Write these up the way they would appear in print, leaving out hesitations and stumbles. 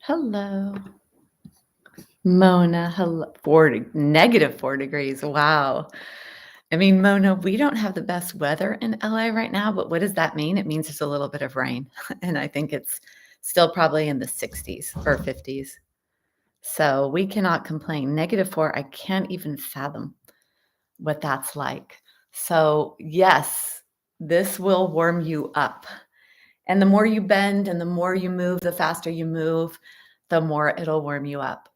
Hello. Mona, hello. 4 degrees. Wow. I mean, Mona, we don't have the best weather in LA right now, but what does that mean? It means there's a little bit of rain. And I think it's still probably in the 60s or 50s. So we cannot complain. -4, I can't even fathom what that's like. So, yes, this will warm you up. And the more you bend and the more you move, the faster you move, the more it'll warm you up.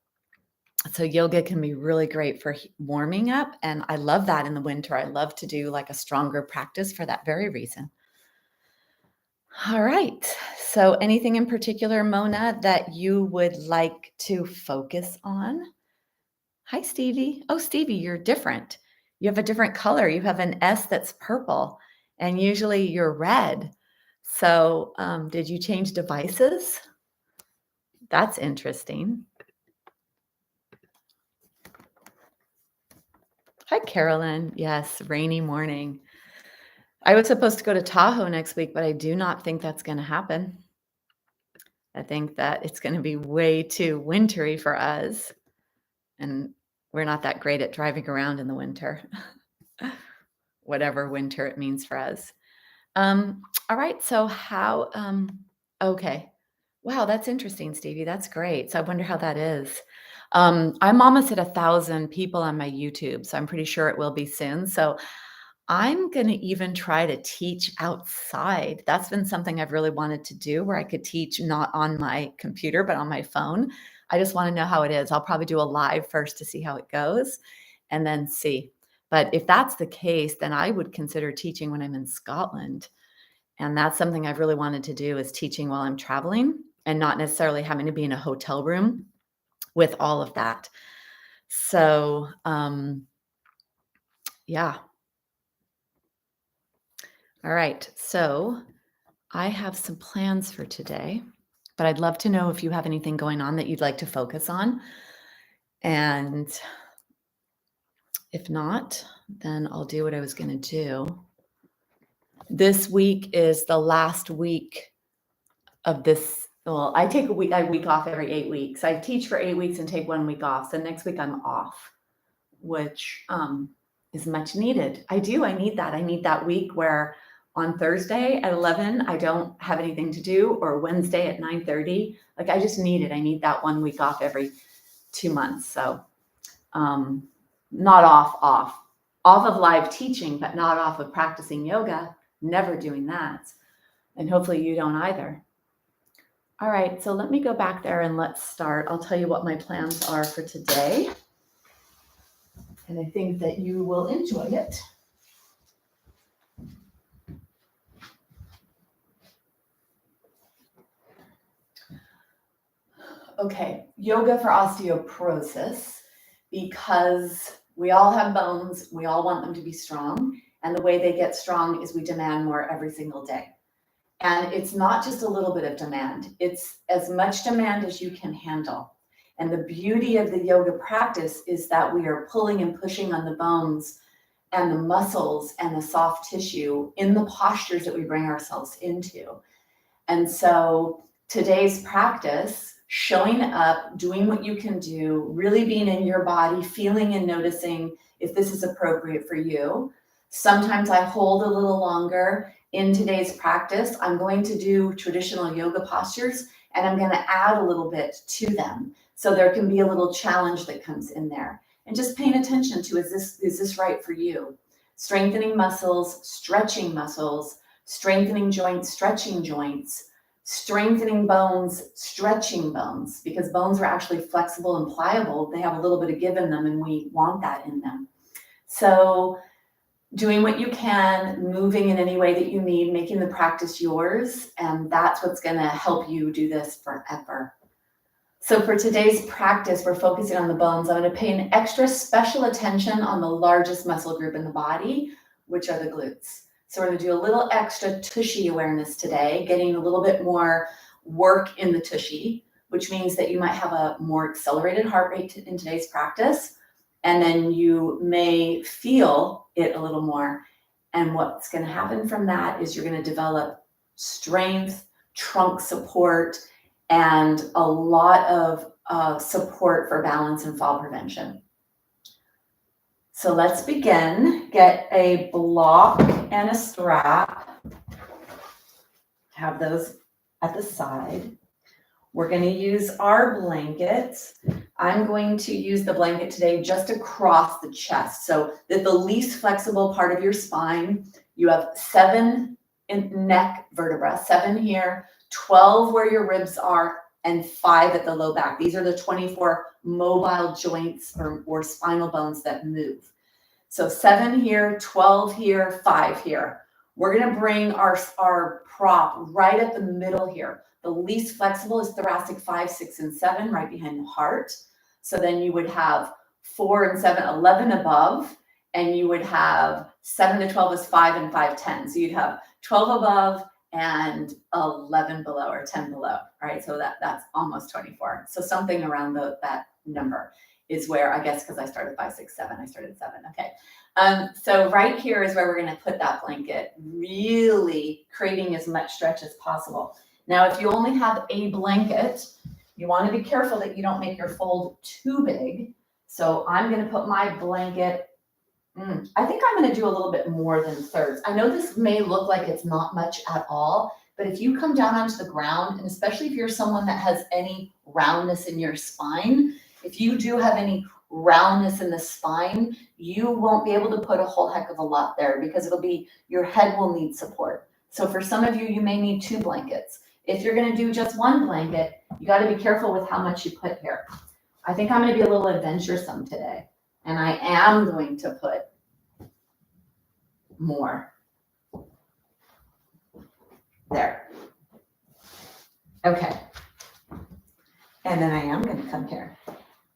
So yoga can be really great for warming up, and I love that in the winter. I love to do like a stronger practice for that very reason. All right. So anything in particular, Mona, that you would like to focus on? Hi, Stevie. Oh, Stevie, you're different. You have a different color. You have an S that's purple, and usually you're red. So, did you change devices? That's interesting. Hi, Carolyn. Yes, rainy morning. I was supposed to go to Tahoe next week, but I do not think that's gonna happen. I think that it's gonna be way too wintry for us, and we're not that great at driving around in the winter, whatever winter it means for us. All right, so okay. Wow, that's interesting, Stevie. That's great. So I wonder how that is. I'm almost at 1,000 people on my YouTube, so I'm pretty sure it will be soon. So I'm going to even try to teach outside. That's been something I've really wanted to do where I could teach not on my computer, but on my phone. I just want to know how it is. I'll probably do a live first to see how it goes and then see. But if that's the case, then I would consider teaching when I'm in Scotland. And that's something I've really wanted to do is teaching while I'm traveling and not necessarily having to be in a hotel room with all of that. So, yeah. All right. So I have some plans for today, but I'd love to know if you have anything going on that you'd like to focus on. And if not, then I'll do what I was going to do. This week is the last week of this. Well, I take a week off every 8 weeks. I teach for 8 weeks and take 1 week off. So next week I'm off, which is much needed. I need that. I need that week where on Thursday at 11, I don't have anything to do, or Wednesday at 9:30. Like I just need it. I need that 1 week off every 2 months. So not off of live teaching, but not off of practicing yoga, never doing that. And hopefully you don't either. All right, so let me go back there and let's start. I'll tell you what my plans are for today. And I think that you will enjoy it. Okay, yoga for osteoporosis, because we all have bones, we all want them to be strong, and the way they get strong is we demand more every single day. And it's not just a little bit of demand, it's as much demand as you can handle. And the beauty of the yoga practice is that we are pulling and pushing on the bones and the muscles and the soft tissue in the postures that we bring ourselves into. And so today's practice, showing up, doing what you can do, really being in your body, feeling and noticing if this is appropriate for you. Sometimes I hold a little longer. In today's practice, I'm going to do traditional yoga postures and I'm going to add a little bit to them. So there can be a little challenge that comes in there. And just paying attention to, is this right for you? Strengthening muscles, strengthening joints, stretching joints, strengthening bones, stretching bones, because bones are actually flexible and pliable. They have a little bit of give in them and we want that in them. So doing what you can, moving in any way that you need, making the practice yours, and that's what's going to help you do this forever. So for today's practice, we're focusing on the bones. I'm going to pay an extra special attention on the largest muscle group in the body, which are the glutes. So we're going to do a little extra tushy awareness today, getting a little bit more work in the tushy, which means that you might have a more accelerated heart rate in today's practice. And then you may feel it a little more. And what's going to happen from that is you're going to develop strength, trunk support, and a lot of support for balance and fall prevention. So let's begin. Get a block and a strap. Have those at the side. We're going to use our blankets. I'm going to use the blanket today just across the chest, so that the least flexible part of your spine. You have 7 in neck vertebrae, 7 here, 12 where your ribs are, and 5 at the low back. These are the 24 mobile joints or spinal bones that move. So 7 here, 12 here, 5 here. We're going to bring our prop right at the middle here. The least flexible is thoracic 5, 6, and 7, right behind the heart. So then you would have 4 and 7, 11 above, and you would have 7 to 12 is 5 and 5, 10. So you'd have 12 above and 11 below, or 10 below, right? So that's almost 24. So something around that number is where, I guess, because I started 5, 6, 7, I started 7. Okay. So right here is where we're going to put that blanket, really creating as much stretch as possible. Now, if you only have a blanket, you want to be careful that you don't make your fold too big. So I'm going to put my blanket, I think I'm going to do a little bit more than thirds. I know this may look like it's not much at all, but if you come down onto the ground, and especially if you're someone that has any roundness in your spine, if you do have any roundness in the spine, you won't be able to put a whole heck of a lot there, because your head will need support. So for some of you, you may need 2 blankets. If you're going to do just 1 blanket, you got to be careful with how much you put here. I think I'm going to be a little adventuresome today, and I am going to put more. There. Okay. And then I am going to come here,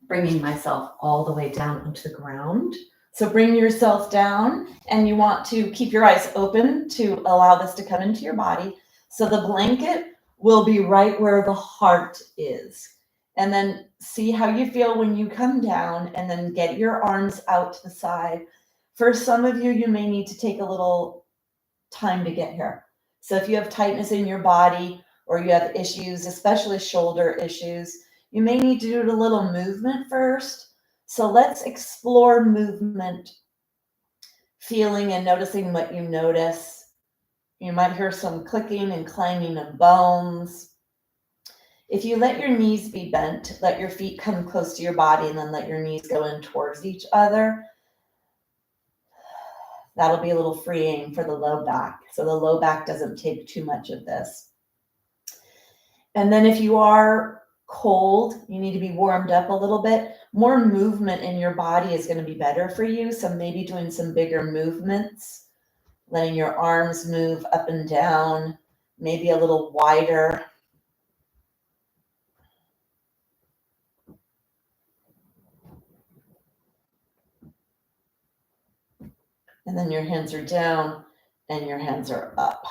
bringing myself all the way down onto the ground. So bring yourself down, and you want to keep your eyes open to allow this to come into your body. So the blanket will be right where the heart is. And then see how you feel when you come down, and then get your arms out to the side. For some of you, you may need to take a little time to get here. So if you have tightness in your body, or you have issues, especially shoulder issues, you may need to do a little movement first. So let's explore movement, feeling and noticing what you notice. You might hear some clicking and clanging of bones. If you let your knees be bent, let your feet come close to your body, and then let your knees go in towards each other. That'll be a little freeing for the low back, so the low back doesn't take too much of this. And then if you are cold, you need to be warmed up a little bit. More movement in your body is going to be better for you. So maybe doing some bigger movements, letting your arms move up and down, maybe a little wider. And then your hands are down and your hands are up.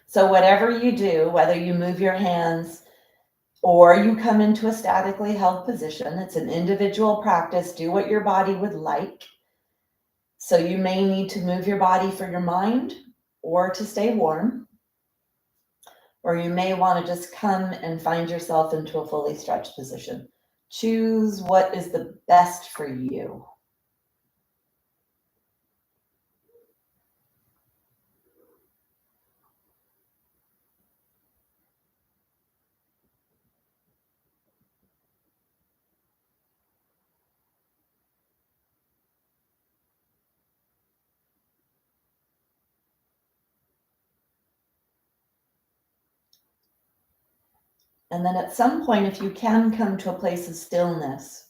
So whatever you do, whether you move your hands or you come into a statically held position, it's an individual practice. Do what your body would like. So you may need to move your body for your mind or to stay warm. Or you may want to just come and find yourself into a fully stretched position. Choose what is the best for you. And then at some point, if you can come to a place of stillness,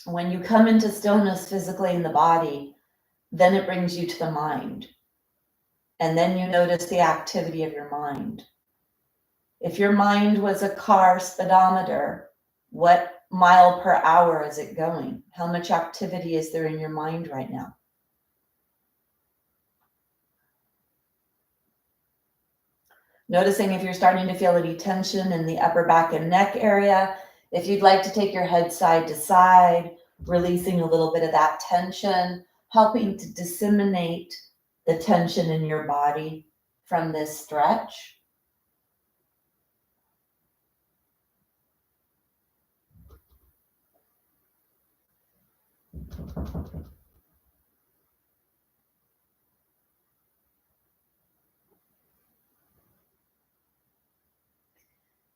when you come into stillness physically in the body, then it brings you to the mind. And then you notice the activity of your mind. If your mind was a car speedometer, what mile per hour is it going? How much activity is there in your mind right now? Noticing if you're starting to feel any tension in the upper back and neck area, If you'd like to take your head side to side, releasing a little bit of that tension, helping to disseminate the tension in your body from this stretch.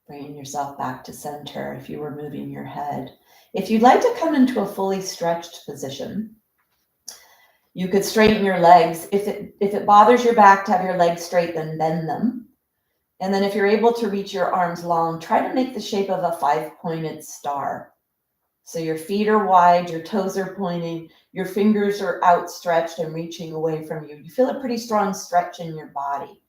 Bringing yourself back to center if you were moving your head. If you'd like to come into a fully stretched position, you could straighten your legs. If it bothers your back to have your legs straight, then bend them. And then if you're able to reach your arms long, try to make the shape of a 5-pointed star. So your feet are wide, your toes are pointing, your fingers are outstretched and reaching away from you. You feel a pretty strong stretch in your body.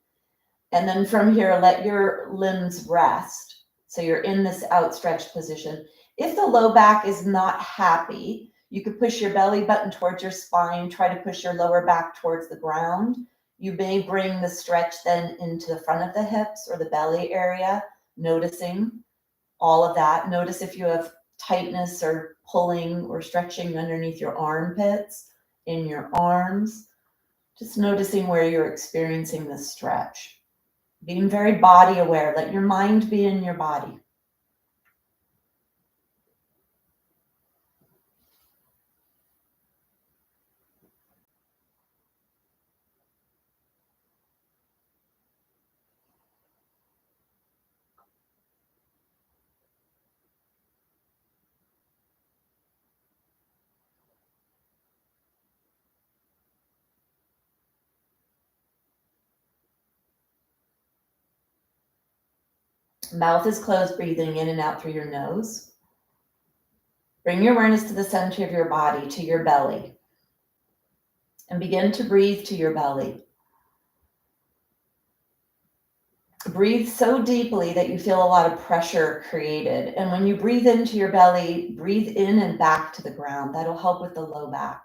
And then from here, let your limbs rest. So you're in this outstretched position. If the low back is not happy, you could push your belly button towards your spine, try to push your lower back towards the ground. You may bring the stretch then into the front of the hips or the belly area, noticing all of that. Notice if you have tightness or pulling or stretching underneath your armpits, in your arms. Just noticing where you're experiencing this stretch. Being very body aware. Let your mind be in your body. Mouth is closed, breathing in and out through your nose. Bring your awareness to the center of your body, to your belly. And begin to breathe to your belly. Breathe so deeply that you feel a lot of pressure created. And when you breathe into your belly, breathe in and back to the ground. That'll help with the low back.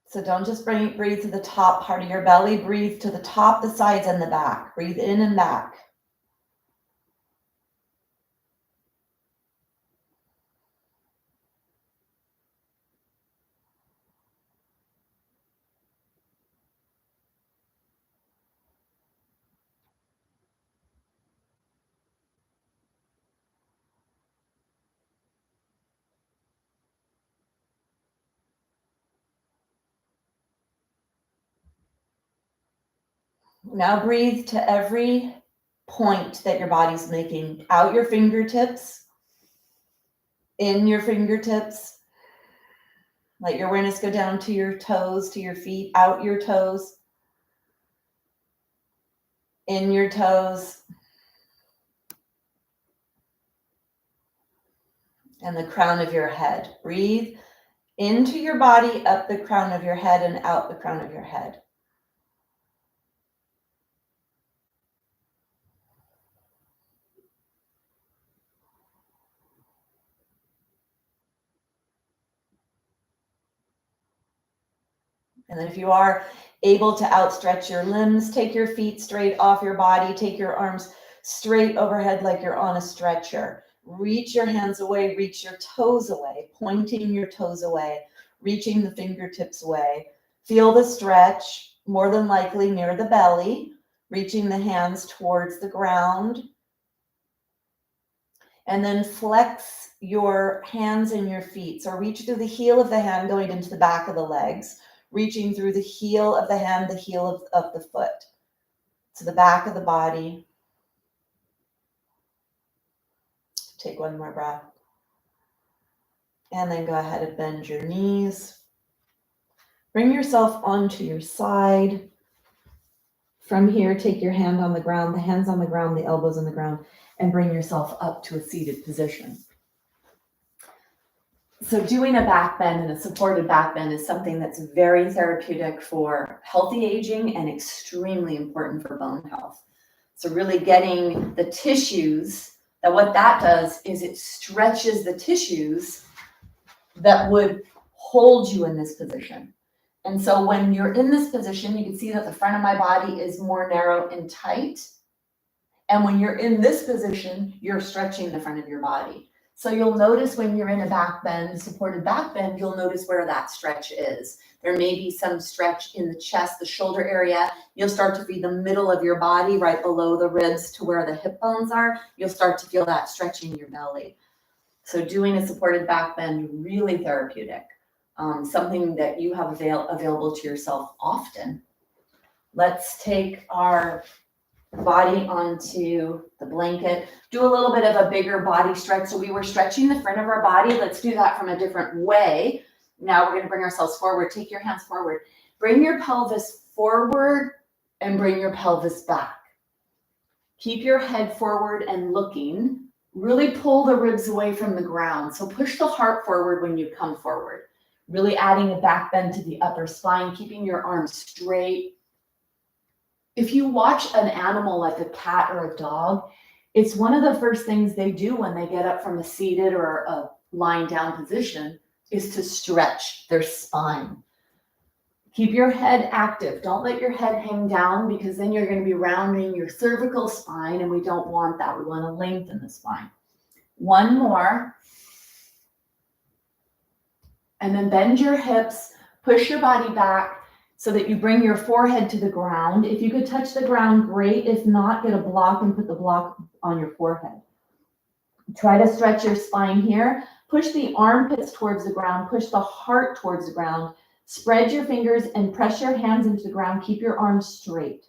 So don't just breathe to the top part of your belly. Breathe to the top, the sides, and the back. Breathe in and back. Now breathe to every point that your body's making. Out your fingertips, in your fingertips. Let your awareness go down to your toes, to your feet, out your toes, in your toes, and the crown of your head. Breathe into your body, up the crown of your head, and out the crown of your head. And then if you are able to outstretch your limbs, take your feet straight off your body, take your arms straight overhead like you're on a stretcher. Reach your hands away, reach your toes away, pointing your toes away, reaching the fingertips away. Feel the stretch, more than likely near the belly, reaching the hands towards the ground. And then flex your hands and your feet. So reach through the heel of the hand going into the back of the legs, reaching through the heel of the hand, the heel of the foot to the back of the body. Take one more breath. And then go ahead and bend your knees. Bring yourself onto your side. From here, take your hand on the ground, the hands on the ground, the elbows on the ground, and bring yourself up to a seated position. So doing a back bend and a supported back bend is something that's very therapeutic for healthy aging and extremely important for bone health. So really getting the tissues that what that does is it stretches the tissues that would hold you in this position. And so when you're in this position, you can see that the front of my body is more narrow and tight. And when you're in this position, you're stretching the front of your body. So you'll notice when you're in a back bend, supported back bend, you'll notice where that stretch is. There may be some stretch in the chest, the shoulder area. You'll start to feel the middle of your body right below the ribs to where the hip bones are. You'll start to feel that stretch in your belly. So doing a supported back bend, really therapeutic. Something that you have available to yourself often. Let's take our body onto the blanket. Do a little bit of a bigger body stretch. So we were stretching the front of our body. Let's do that from a different way. Now we're going to bring ourselves forward. Take your hands forward. Bring your pelvis forward and bring your pelvis back. Keep your head forward and looking. Really pull the ribs away from the ground. So push the heart forward when you come forward. Really adding a back bend to the upper spine, keeping your arms straight. If you watch an animal like a cat or a dog, it's one of the first things they do when they get up from a seated or a lying down position is to stretch their spine. Keep your head active. Don't let your head hang down because then you're going to be rounding your cervical spine, and we don't want that. We want to lengthen the spine. One more. And then bend your hips, push your body back so that you bring your forehead to the ground. If you could touch the ground, great. If not, get a block and put the block on your forehead. Try to stretch your spine here. Push the armpits towards the ground. Push the heart towards the ground. Spread your fingers and press your hands into the ground. Keep your arms straight.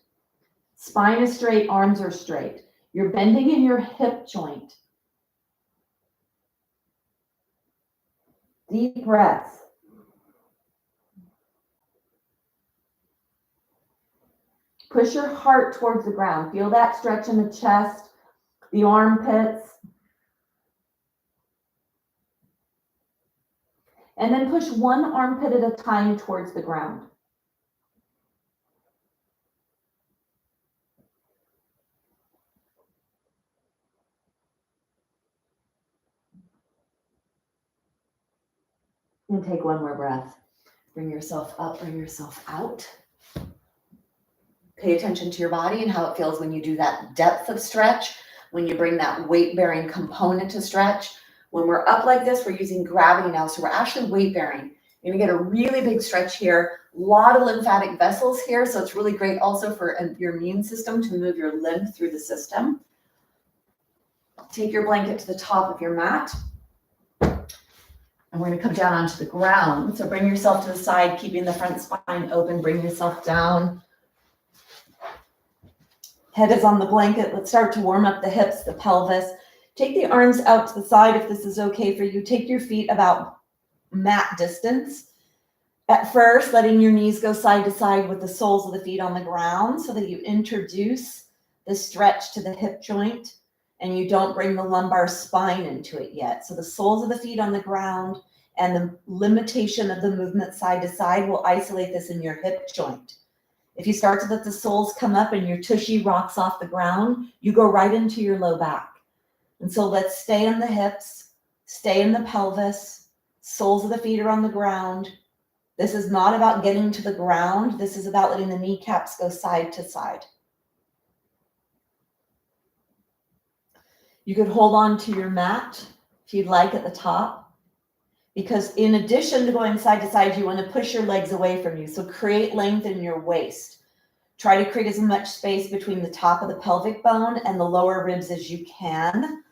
Spine is straight, arms are straight. You're bending in your hip joint. Deep breaths. Push your heart towards the ground. Feel that stretch in the chest, the armpits. And then push one armpit at a time towards the ground. And take one more breath. Bring yourself up, bring yourself out. Pay attention to your body and how it feels when you do that depth of stretch, when you bring that weight-bearing component to stretch. When we're up like this, we're using gravity now, so we're actually weight-bearing. You're gonna get a really big stretch here, a lot of lymphatic vessels here, so it's really great also for your immune system to move your lymph through the system. Take your blanket to the top of your mat. And we're gonna come down onto the ground. So bring yourself to the side, keeping the front spine open, bring yourself down. Head is on the blanket. Let's start to warm up the hips, the pelvis. Take the arms out to the side if this is okay for you. Take your feet about mat distance. At first, letting your knees go side to side with the soles of the feet on the ground so that you introduce the stretch to the hip joint and you don't bring the lumbar spine into it yet. So the soles of the feet on the ground and the limitation of the movement side to side will isolate this in your hip joint. If you start to let the soles come up and your tushy rocks off the ground, you go right into your low back. And so let's stay in the hips, stay in the pelvis, soles of the feet are on the ground. This is not about getting to the ground. This is about letting the kneecaps go side to side. You could hold on to your mat if you'd like at the top, because in addition to going side to side, you want to push your legs away from you. So create length in your waist. Try to create as much space between the top of the pelvic bone and the lower ribs as you can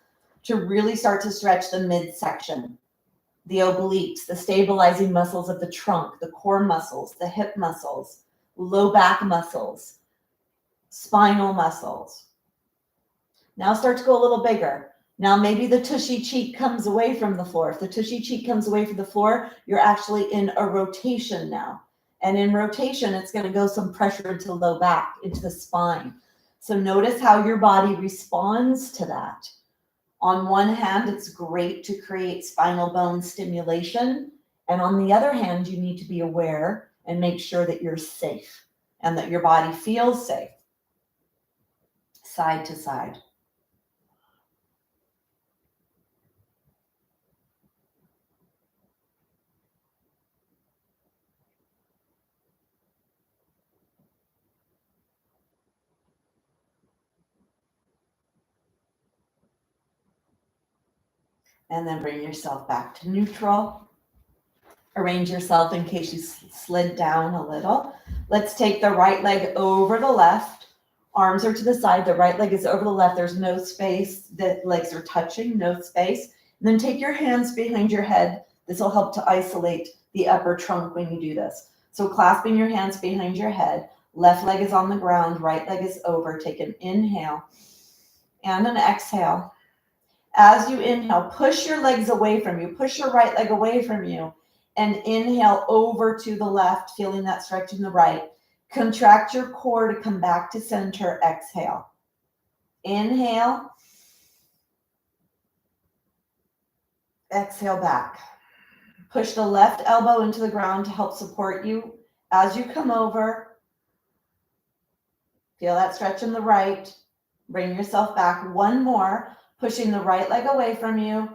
to really start to stretch the midsection, the obliques, the stabilizing muscles of the trunk, the core muscles, the hip muscles, low back muscles, spinal muscles. Now start to go a little bigger. Now maybe the tushy cheek comes away from the floor. If the tushy cheek comes away from the floor, you're actually in a rotation now. And in rotation, it's going to go some pressure into the low back, into the spine. So notice how your body responds to that. On one hand, it's great to create spinal bone stimulation. And on the other hand, you need to be aware and make sure that you're safe and that your body feels safe. Side to side. And then bring yourself back to neutral. Arrange yourself in case you slid down a little. Let's take the right leg over the left. Arms are to the side. The right leg is over the left. There's no space. The legs are touching, no space. And then take your hands behind your head. This will help to isolate the upper trunk when you do this. So clasping your hands behind your head. Left leg is on the ground. Right leg is over. Take an inhale and an exhale. As you inhale, push your legs away from you. Push your right leg away from you. And inhale over to the left, feeling that stretch in the right. Contract your core to come back to center. Exhale. Inhale. Exhale back. Push the left elbow into the ground to help support you. As you come over, feel that stretch in the right. Bring yourself back. One more. Pushing the right leg away from you.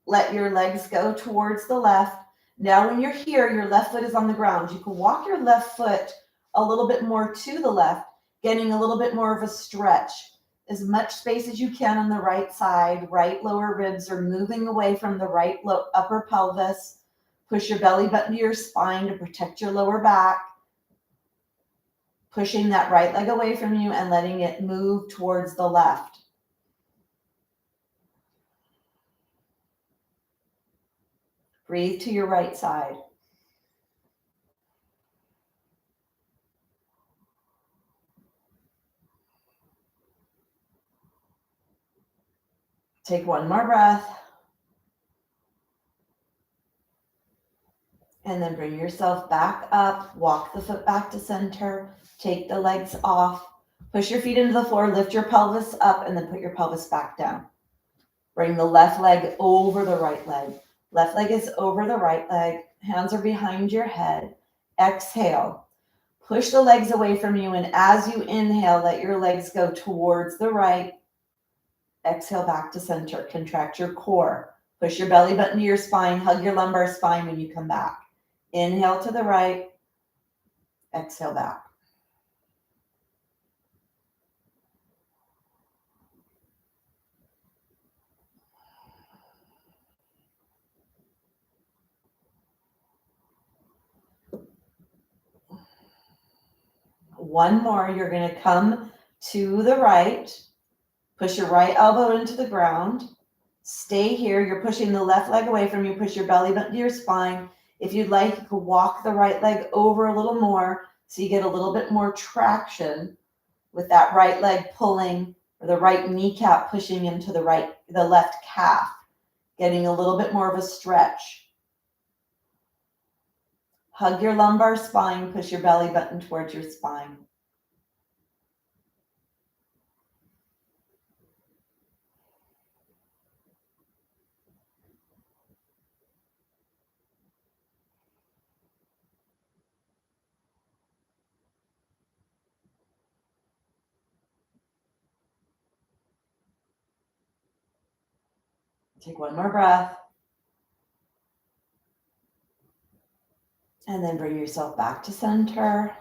Let your legs go towards the left. Now when you're here, your left foot is on the ground. You can walk your left foot a little bit more to the left, getting a little bit more of a stretch. As much space as you can on the right side. Right lower ribs are moving away from the right upper pelvis. Push your belly button to your spine to protect your lower back. Pushing that right leg away from you and letting it move towards the left. Breathe to your right side. Take one more breath. And then bring yourself back up. Walk the foot back to center. Take the legs off. Push your feet into the floor. Lift your pelvis up and then put your pelvis back down. Bring the left leg over the right leg. Left leg is over the right leg. Hands are behind your head. Exhale. Push the legs away from you. And as you inhale, let your legs go towards the right. Exhale back to center. Contract your core. Push your belly button to your spine. Hug your lumbar spine when you come back. Inhale to the right. Exhale back. One more. You're going to come to the right. Push your right elbow into the ground. Stay here. You're pushing the left leg away from you. Push your belly button to your spine. If you'd like, you could walk the right leg over a little more so you get a little bit more traction with that right leg pulling, or the right kneecap pushing into the left calf, getting a little bit more of a stretch. Hug your lumbar spine. Push your belly button towards your spine. Take one more breath. And then bring yourself back to center.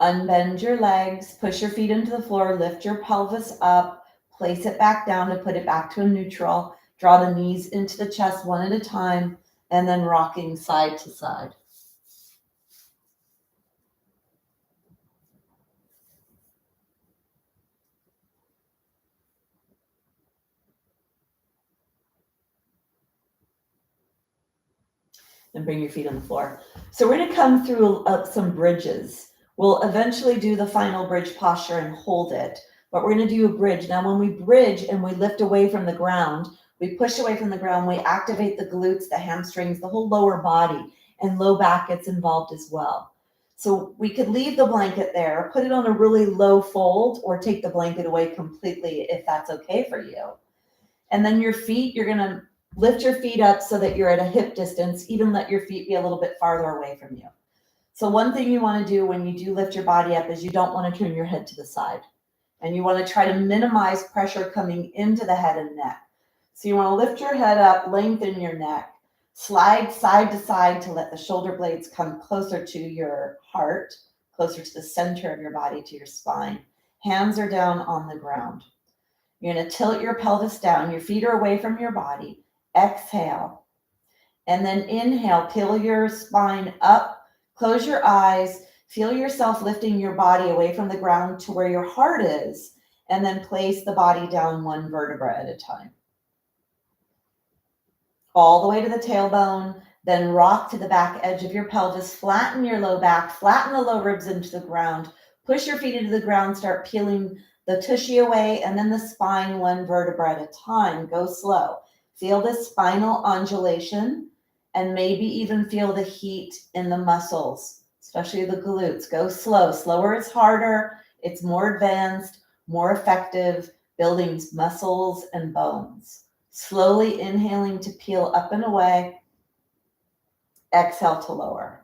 Unbend your legs. Push your feet into the floor. Lift your pelvis up. Place it back down to put it back to a neutral. Draw the knees into the chest one at a time. And then rocking side to side. And bring your feet on the floor. So we're going to come through some bridges. We'll eventually do the final bridge posture and hold it. But we're going to do a bridge. Now, when we bridge and we lift away from the ground, we push away from the ground, we activate the glutes, the hamstrings, the whole lower body, and low back gets involved as well. So we could leave the blanket there, put it on a really low fold, or take the blanket away completely if that's okay for you. And then your feet, you're going to lift your feet up so that you're at a hip distance, even let your feet be a little bit farther away from you. So one thing you want to do when you do lift your body up is you don't want to turn your head to the side. And you want to try to minimize pressure coming into the head and neck. So you want to lift your head up, lengthen your neck, slide side to side to let the shoulder blades come closer to your heart, closer to the center of your body, to your spine. Hands are down on the ground. You're going to tilt your pelvis down. Your feet are away from your body. Exhale. And then inhale, peel your spine up, close your eyes, feel yourself lifting your body away from the ground to where your heart is, and then place the body down one vertebra at a time. All the way to the tailbone, then rock to the back edge of your pelvis, flatten your low back, flatten the low ribs into the ground, push your feet into the ground, start peeling the tushy away, and then the spine one vertebra at a time. Go slow. Feel the spinal undulation, and maybe even feel the heat in the muscles, especially the glutes. Go slow. Slower is harder. It's more advanced, more effective, building muscles and bones. Slowly inhaling to peel up and away. Exhale to lower.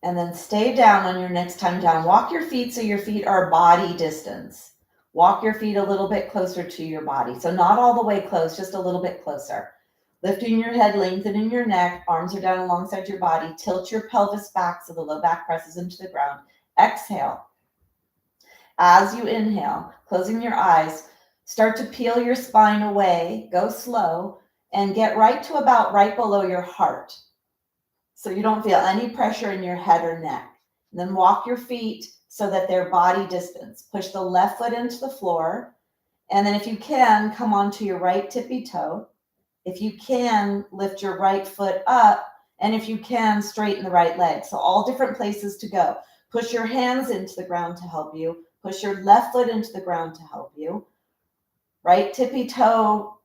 And then stay down on your next time down. Walk your feet so your feet are body distance. Walk your feet a little bit closer to your body. So not all the way close, just a little bit closer. Lifting your head, lengthening your neck, arms are down alongside your body. Tilt your pelvis back so the low back presses into the ground. Exhale. As you inhale, closing your eyes, start to peel your spine away. Go slow and get right to about right below your heart, so you don't feel any pressure in your head or neck. And then walk your feet so that they're body distance. Push the left foot into the floor. And then if you can, come onto your right tippy toe. If you can, lift your right foot up. And if you can, straighten the right leg. So all different places to go. Push your hands into the ground to help you. Push your left foot into the ground to help you. Right tippy toe,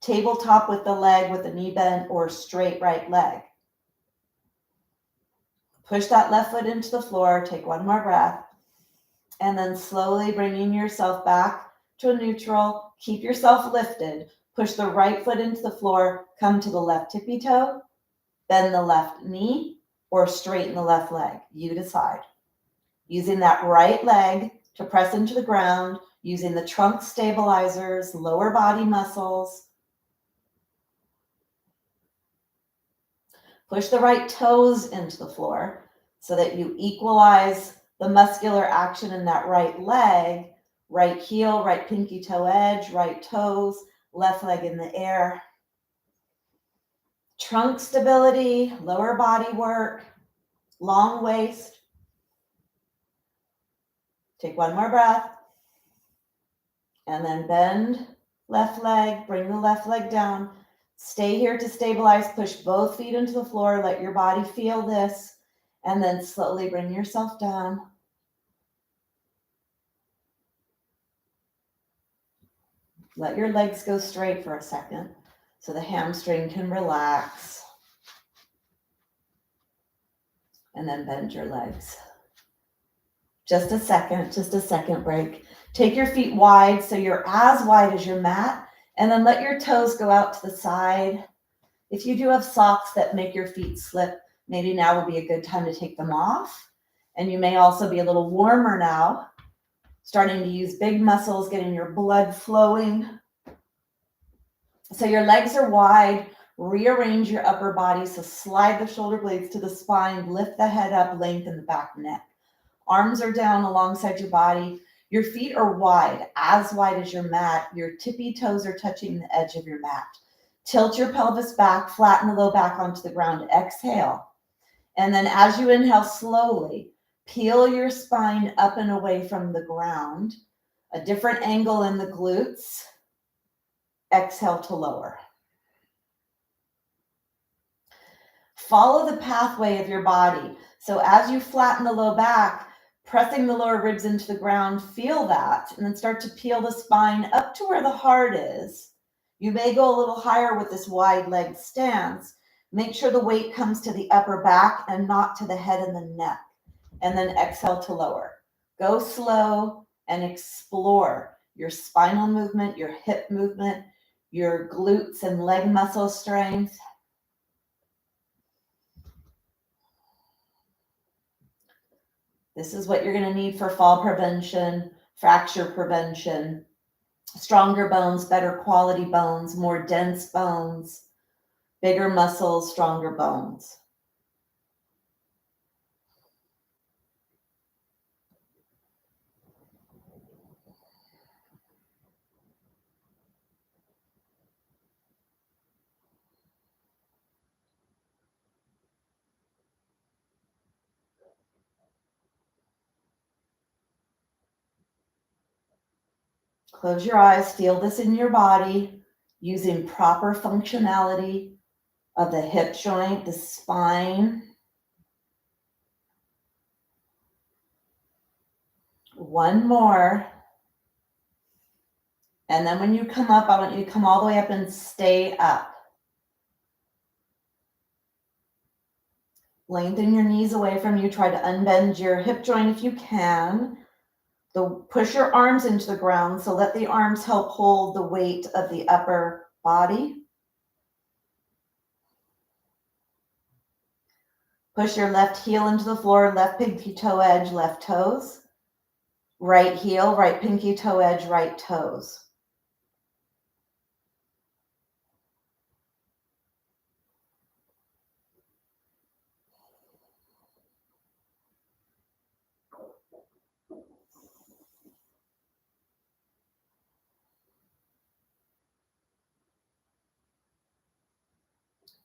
tabletop with the leg with the knee bent, or straight right leg. Push that left foot into the floor. Take one more breath. And then slowly bringing yourself back to a neutral. Keep yourself lifted. Push the right foot into the floor. Come to the left tippy toe. Bend the left knee or straighten the left leg. You decide. Using that right leg to press into the ground. Using the trunk stabilizers, lower body muscles. Push the right toes into the floor so that you equalize the muscular action in that right leg. Right heel, right pinky toe edge, right toes, left leg in the air. Trunk stability, lower body work, long waist. Take one more breath. And then bend left leg, bring the left leg down. Stay here to stabilize. Push both feet into the floor. Let your body feel this. And then slowly bring yourself down. Let your legs go straight for a second so the hamstring can relax. And then bend your legs. Just a second break. Take your feet wide so you're as wide as your mat, and then let your toes go out to the side. If you do have socks that make your feet slip, maybe now would be a good time to take them off. And you may also be a little warmer now, starting to use big muscles, getting your blood flowing. So your legs are wide. Rearrange your upper body. So slide the shoulder blades to the spine, lift the head up, lengthen the back neck. Arms are down alongside your body. Your feet are wide as your mat. Your tippy toes are touching the edge of your mat. Tilt your pelvis back, flatten the low back onto the ground. Exhale. And then as you inhale slowly, peel your spine up and away from the ground. A different angle in the glutes. Exhale to lower. Follow the pathway of your body. So as you flatten the low back, pressing the lower ribs into the ground, feel that, and then start to peel the spine up to where the heart is. You may go a little higher with this wide leg stance. Make sure the weight comes to the upper back and not to the head and the neck. And then exhale to lower. Go slow and explore your spinal movement, your hip movement, your glutes and leg muscle strength. This is what you're going to need for fall prevention, fracture prevention, stronger bones, better quality bones, more dense bones, bigger muscles, stronger bones. Close your eyes, feel this in your body, using proper functionality of the hip joint, the spine. One more. And then when you come up, I want you to come all the way up and stay up. Lengthen your knees away from you. Try to unbend your hip joint if you can. Push your arms into the ground, so let the arms help hold the weight of the upper body. Push your left heel into the floor, left pinky toe edge, left toes. Right heel, right pinky toe edge, right toes.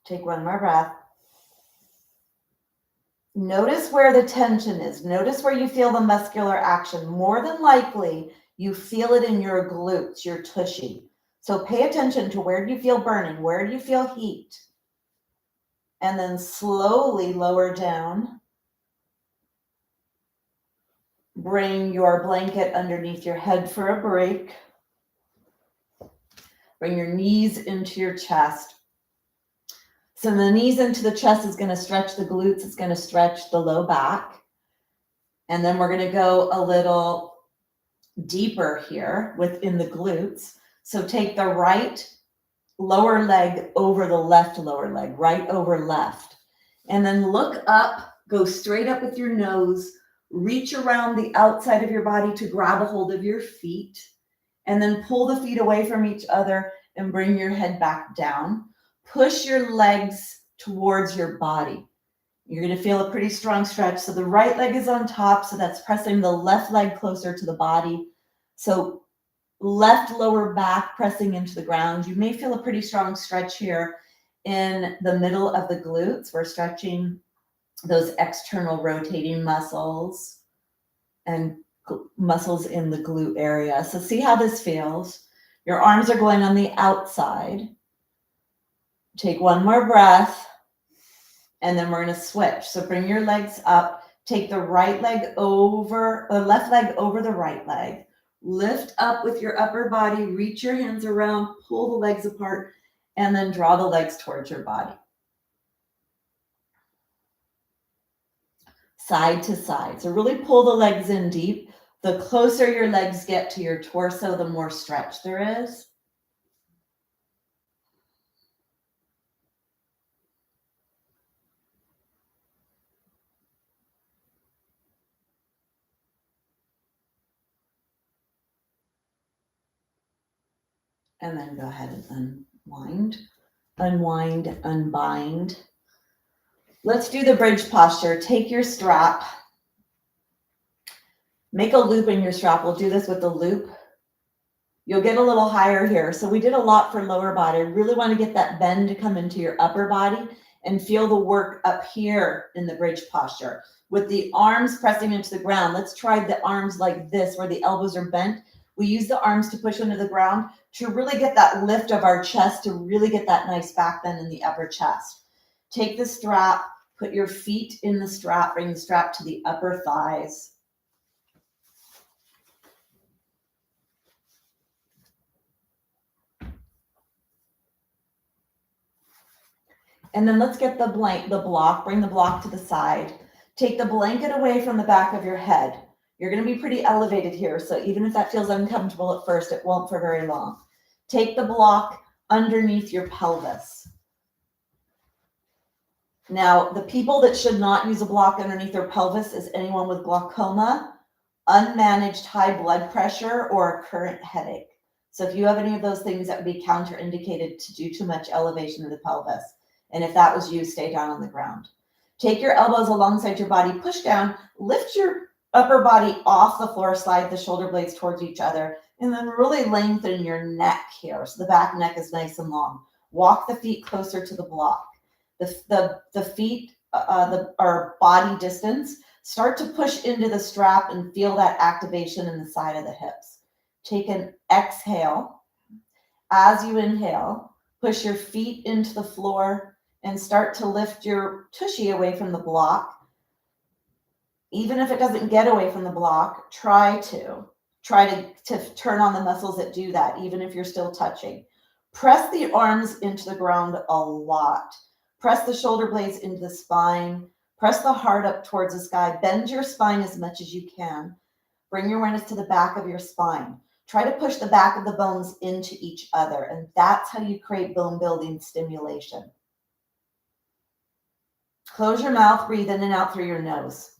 Take one more breath. Notice where the tension is. Notice where you feel the muscular action. More than likely, you feel it in your glutes, your tushy. So pay attention to where do you feel burning? Where do you feel heat? And then slowly lower down. Bring your blanket underneath your head for a break. Bring your knees into your chest. So the knees into the chest is going to stretch the glutes. It's going to stretch the low back. And then we're going to go a little deeper here within the glutes. So take the right lower leg over the left lower leg, right over left. And then look up, go straight up with your nose, reach around the outside of your body to grab a hold of your feet, and then pull the feet away from each other and bring your head back down. Push your legs towards your body. You're going to feel a pretty strong stretch. So the right leg is on top, so that's pressing the left leg closer to the body. So left lower back pressing into the ground. You may feel a pretty strong stretch here in the middle of the glutes. We're stretching those external rotating muscles and muscles in the glute area. So see how this feels. Your arms are going on the outside. Take one more breath, and then we're going to switch. So bring your legs up. Take the right leg over, the left leg over the right leg. Lift up with your upper body. Reach your hands around. Pull the legs apart, and then draw the legs towards your body. Side to side. So really pull the legs in deep. The closer your legs get to your torso, the more stretch there is. And then go ahead and unwind, unwind, unbind. Let's do the bridge posture. Take your strap. Make a loop in your strap. We'll do this with the loop. You'll get a little higher here. So we did a lot for lower body. Really want to get that bend to come into your upper body and feel the work up here in the bridge posture. With the arms pressing into the ground, let's try the arms like this, where the elbows are bent. We use the arms to push into the ground to really get that lift of our chest, to really get that nice back bend in the upper chest. Take the strap, put your feet in the strap, bring the strap to the upper thighs. And then let's get the block, bring the block to the side. Take the blanket away from the back of your head. You're going to be pretty elevated here, so even if that feels uncomfortable at first, it won't for very long. Take the block underneath your pelvis. Now, the people that should not use a block underneath their pelvis is anyone with glaucoma, unmanaged high blood pressure, or a current headache. So if you have any of those things, that would be counterindicated to do too much elevation of the pelvis. And if that was you, stay down on the ground. Take your elbows alongside your body, push down, lift your upper body off the floor, slide the shoulder blades towards each other, and then really lengthen your neck here. So the back neck is nice and long. Walk the feet closer to the block. The feet are body distance. Start to push into the strap and feel that activation in the side of the hips. Take an exhale. As you inhale, push your feet into the floor and start to lift your tushy away from the block. Even if it doesn't get away from the block, try to turn on the muscles that do that, even if you're still touching. Press the arms into the ground a lot. Press the shoulder blades into the spine. Press the heart up towards the sky. Bend your spine as much as you can. Bring your awareness to the back of your spine. Try to push the back of the bones into each other, and that's how you create bone building stimulation. Close your mouth, breathe in and out through your nose.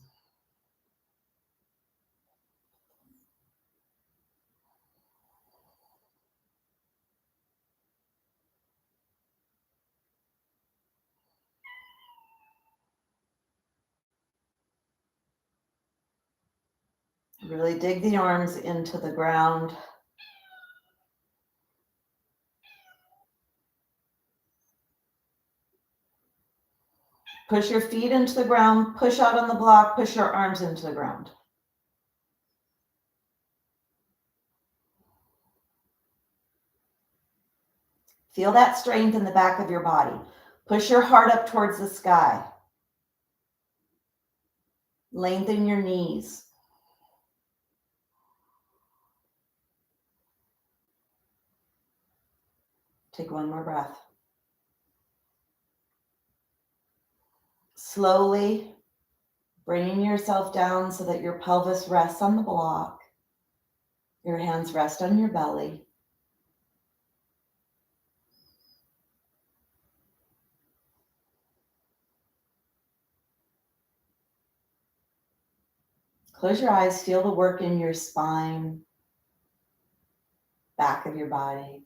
Really dig the arms into the ground. Push your feet into the ground, push out on the block, push your arms into the ground. Feel that strength in the back of your body. Push your heart up towards the sky. Lengthen your knees. Take one more breath. Slowly bringing yourself down so that your pelvis rests on the block. Your hands rest on your belly. Close your eyes, feel the work in your spine, back of your body.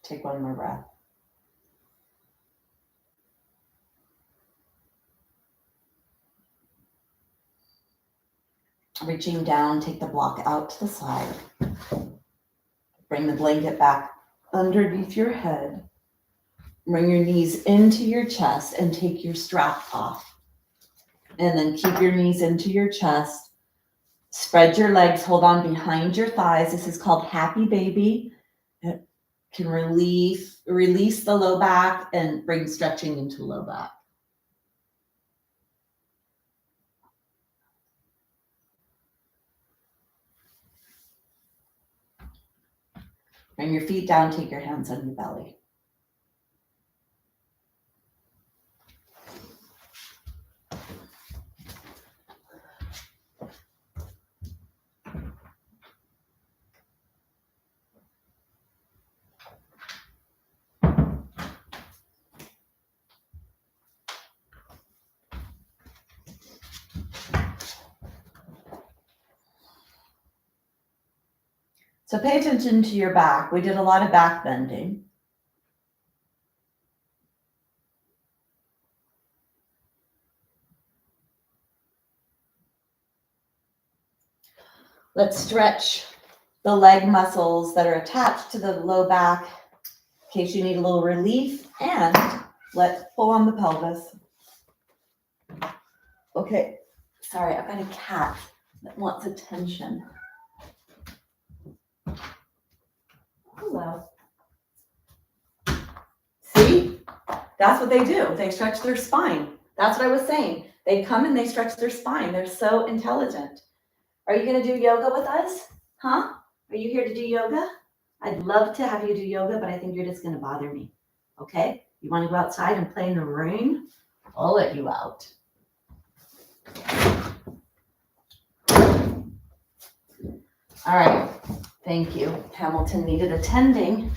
Take one more breath. Reaching down, take the block out to the side. Bring the blanket back underneath your head. Bring your knees into your chest and take your strap off. And then keep your knees into your chest. Spread your legs, hold on behind your thighs. This is called Happy Baby. It can release the low back and bring stretching into low back. Bring your feet down, take your hands on your belly. So pay attention to your back. We did a lot of back bending. Let's stretch the leg muscles that are attached to the low back in case you need a little relief, and let's pull on the pelvis. Okay, sorry, I've got a cat that wants attention. Hello. See? That's what they do. They stretch their spine. That's what I was saying. They come and they stretch their spine. They're so intelligent. Are you going to do yoga with us? Huh? Are you here to do yoga? I'd love to have you do yoga, but I think you're just going to bother me. Okay? You want to go outside and play in the rain? I'll let you out. All right. Thank you. Hamilton needed attending.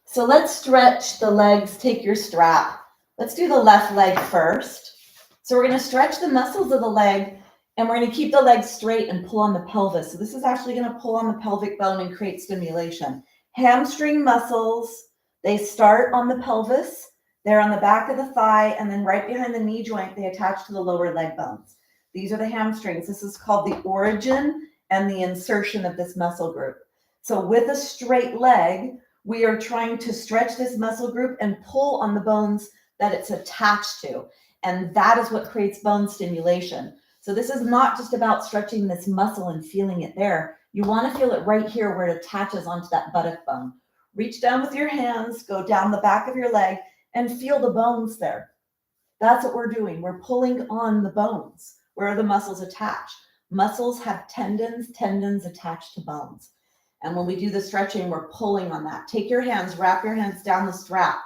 So let's stretch the legs. Take your strap. Let's do the left leg first. So we're going to stretch the muscles of the leg, and we're going to keep the legs straight and pull on the pelvis. So this is actually going to pull on the pelvic bone and create stimulation. Hamstring muscles, they start on the pelvis. They're on the back of the thigh, and then right behind the knee joint, they attach to the lower leg bones. These are the hamstrings. This is called the origin and the insertion of this muscle group. So with a straight leg, we are trying to stretch this muscle group and pull on the bones that it's attached to. And that is what creates bone stimulation. So this is not just about stretching this muscle and feeling it there. You want to feel it right here where it attaches onto that buttock bone. Reach down with your hands, go down the back of your leg, and feel the bones there. That's what we're doing. We're pulling on the bones where the muscles attach. Muscles have tendons attached to bones. And when we do the stretching, we're pulling on that. Take your hands, wrap your hands down the strap.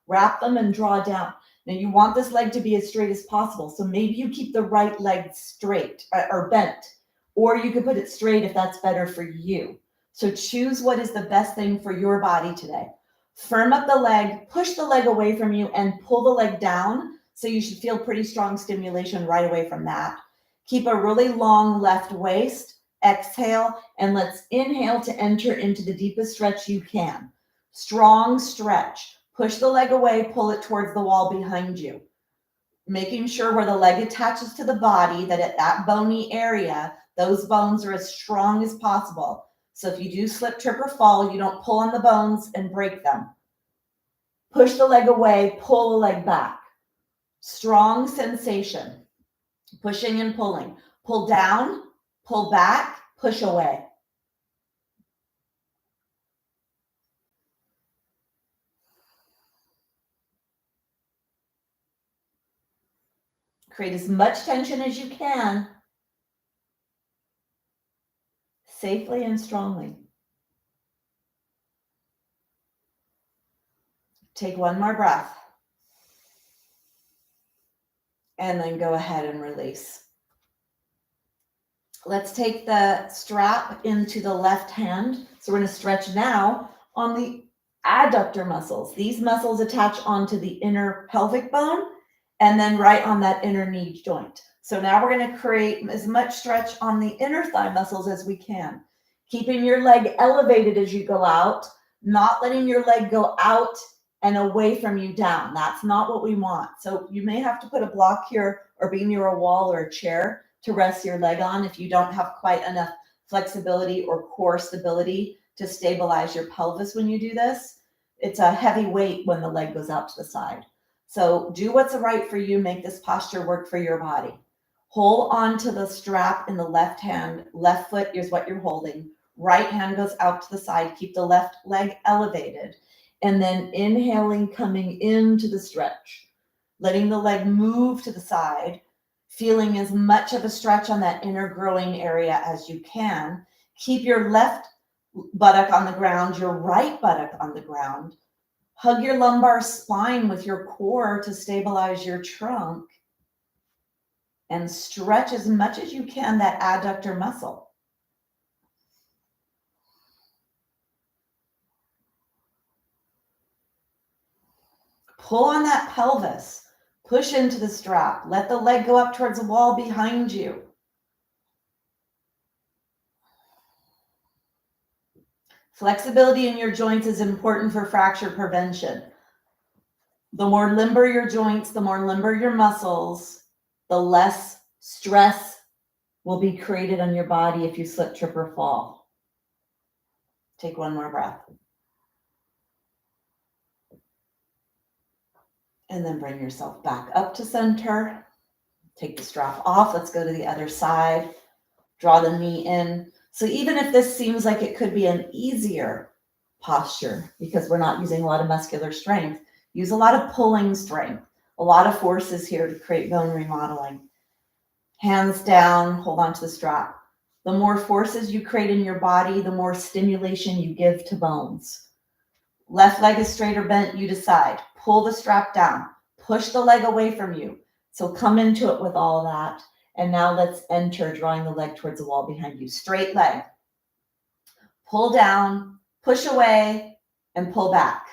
Wrap them and draw down. Now you want this leg to be as straight as possible. So maybe you keep the right leg straight or bent, or you could put it straight if that's better for you. So choose what is the best thing for your body today. Firm up the leg, push the leg away from you, and pull the leg down. So you should feel pretty strong stimulation right away from that. Keep a really long left waist. Exhale, and let's inhale to enter into the deepest stretch you can. Strong stretch. Push the leg away, pull it towards the wall behind you. Making sure where the leg attaches to the body, that at that bony area, those bones are as strong as possible. So if you do slip, trip, or fall, you don't pull on the bones and break them. Push the leg away, pull the leg back. Strong sensation. Pushing and pulling. Pull down, pull back, push away. Create as much tension as you can, safely and strongly. Take one more breath. And then go ahead and release. Let's take the strap into the left hand. So we're going to stretch now on the adductor muscles. These muscles attach onto the inner pelvic bone and then right on that inner knee joint. So now we're going to create as much stretch on the inner thigh muscles as we can. Keeping your leg elevated as you go out, not letting your leg go out and away from you down. That's not what we want. So you may have to put a block here or be near a wall or a chair to rest your leg on if you don't have quite enough flexibility or core stability to stabilize your pelvis when you do this. It's a heavy weight when the leg goes out to the side. So do what's right for you. Make this posture work for your body. Hold on to the strap in the left hand. Left foot is what you're holding. Right hand goes out to the side. Keep the left leg elevated. And then inhaling, coming into the stretch. Letting the leg move to the side. Feeling as much of a stretch on that inner growing area as you can. Keep your left buttock on the ground, your right buttock on the ground. Hug your lumbar spine with your core to stabilize your trunk. And stretch as much as you can that adductor muscle. Pull on that pelvis. Push into the strap. Let the leg go up towards the wall behind you. Flexibility in your joints is important for fracture prevention. The more limber your joints, the more limber your muscles, the less stress will be created on your body if you slip, trip, or fall. Take one more breath. And then bring yourself back up to center. Take the strap off. Let's go to the other side. Draw the knee in. So even if this seems like it could be an easier posture because we're not using a lot of muscular strength, use a lot of pulling strength, a lot of forces here to create bone remodeling. Hands down, hold on to the strap. The more forces you create in your body, the more stimulation you give to bones. Left leg is straight or bent, you decide. Pull the strap down, push the leg away from you. So come into it with all that. And now let's enter, drawing the leg towards the wall behind you. Straight leg. Pull down, push away, and pull back.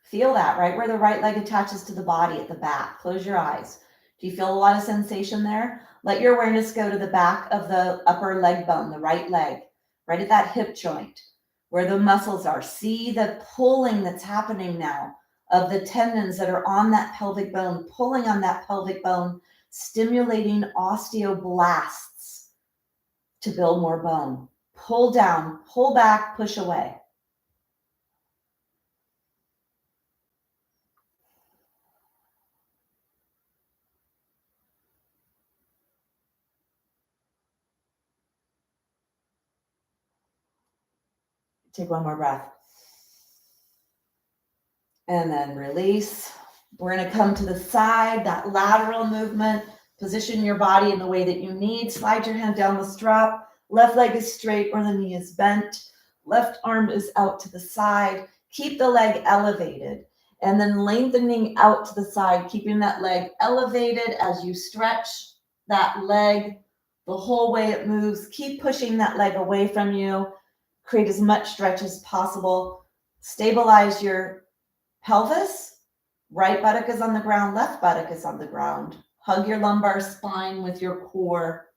Feel that, right where the right leg attaches to the body at the back. Close your eyes. Do you feel a lot of sensation there? Let your awareness go to the back of the upper leg bone, the right leg, right at that hip joint, where the muscles are. See the pulling that's happening now of the tendons that are on that pelvic bone, pulling on that pelvic bone, stimulating osteoblasts to build more bone. Pull down, pull back, push away. Take one more breath. And then release. We're going to come to the side, that lateral movement. Position your body in the way that you need. Slide your hand down the strap. Left leg is straight or the knee is bent. Left arm is out to the side. Keep the leg elevated. And then lengthening out to the side, keeping that leg elevated as you stretch that leg the whole way it moves. Keep pushing that leg away from you. Create as much stretch as possible. Stabilize your pelvis. Right buttock is on the ground, left buttock is on the ground. Hug your lumbar spine with your core.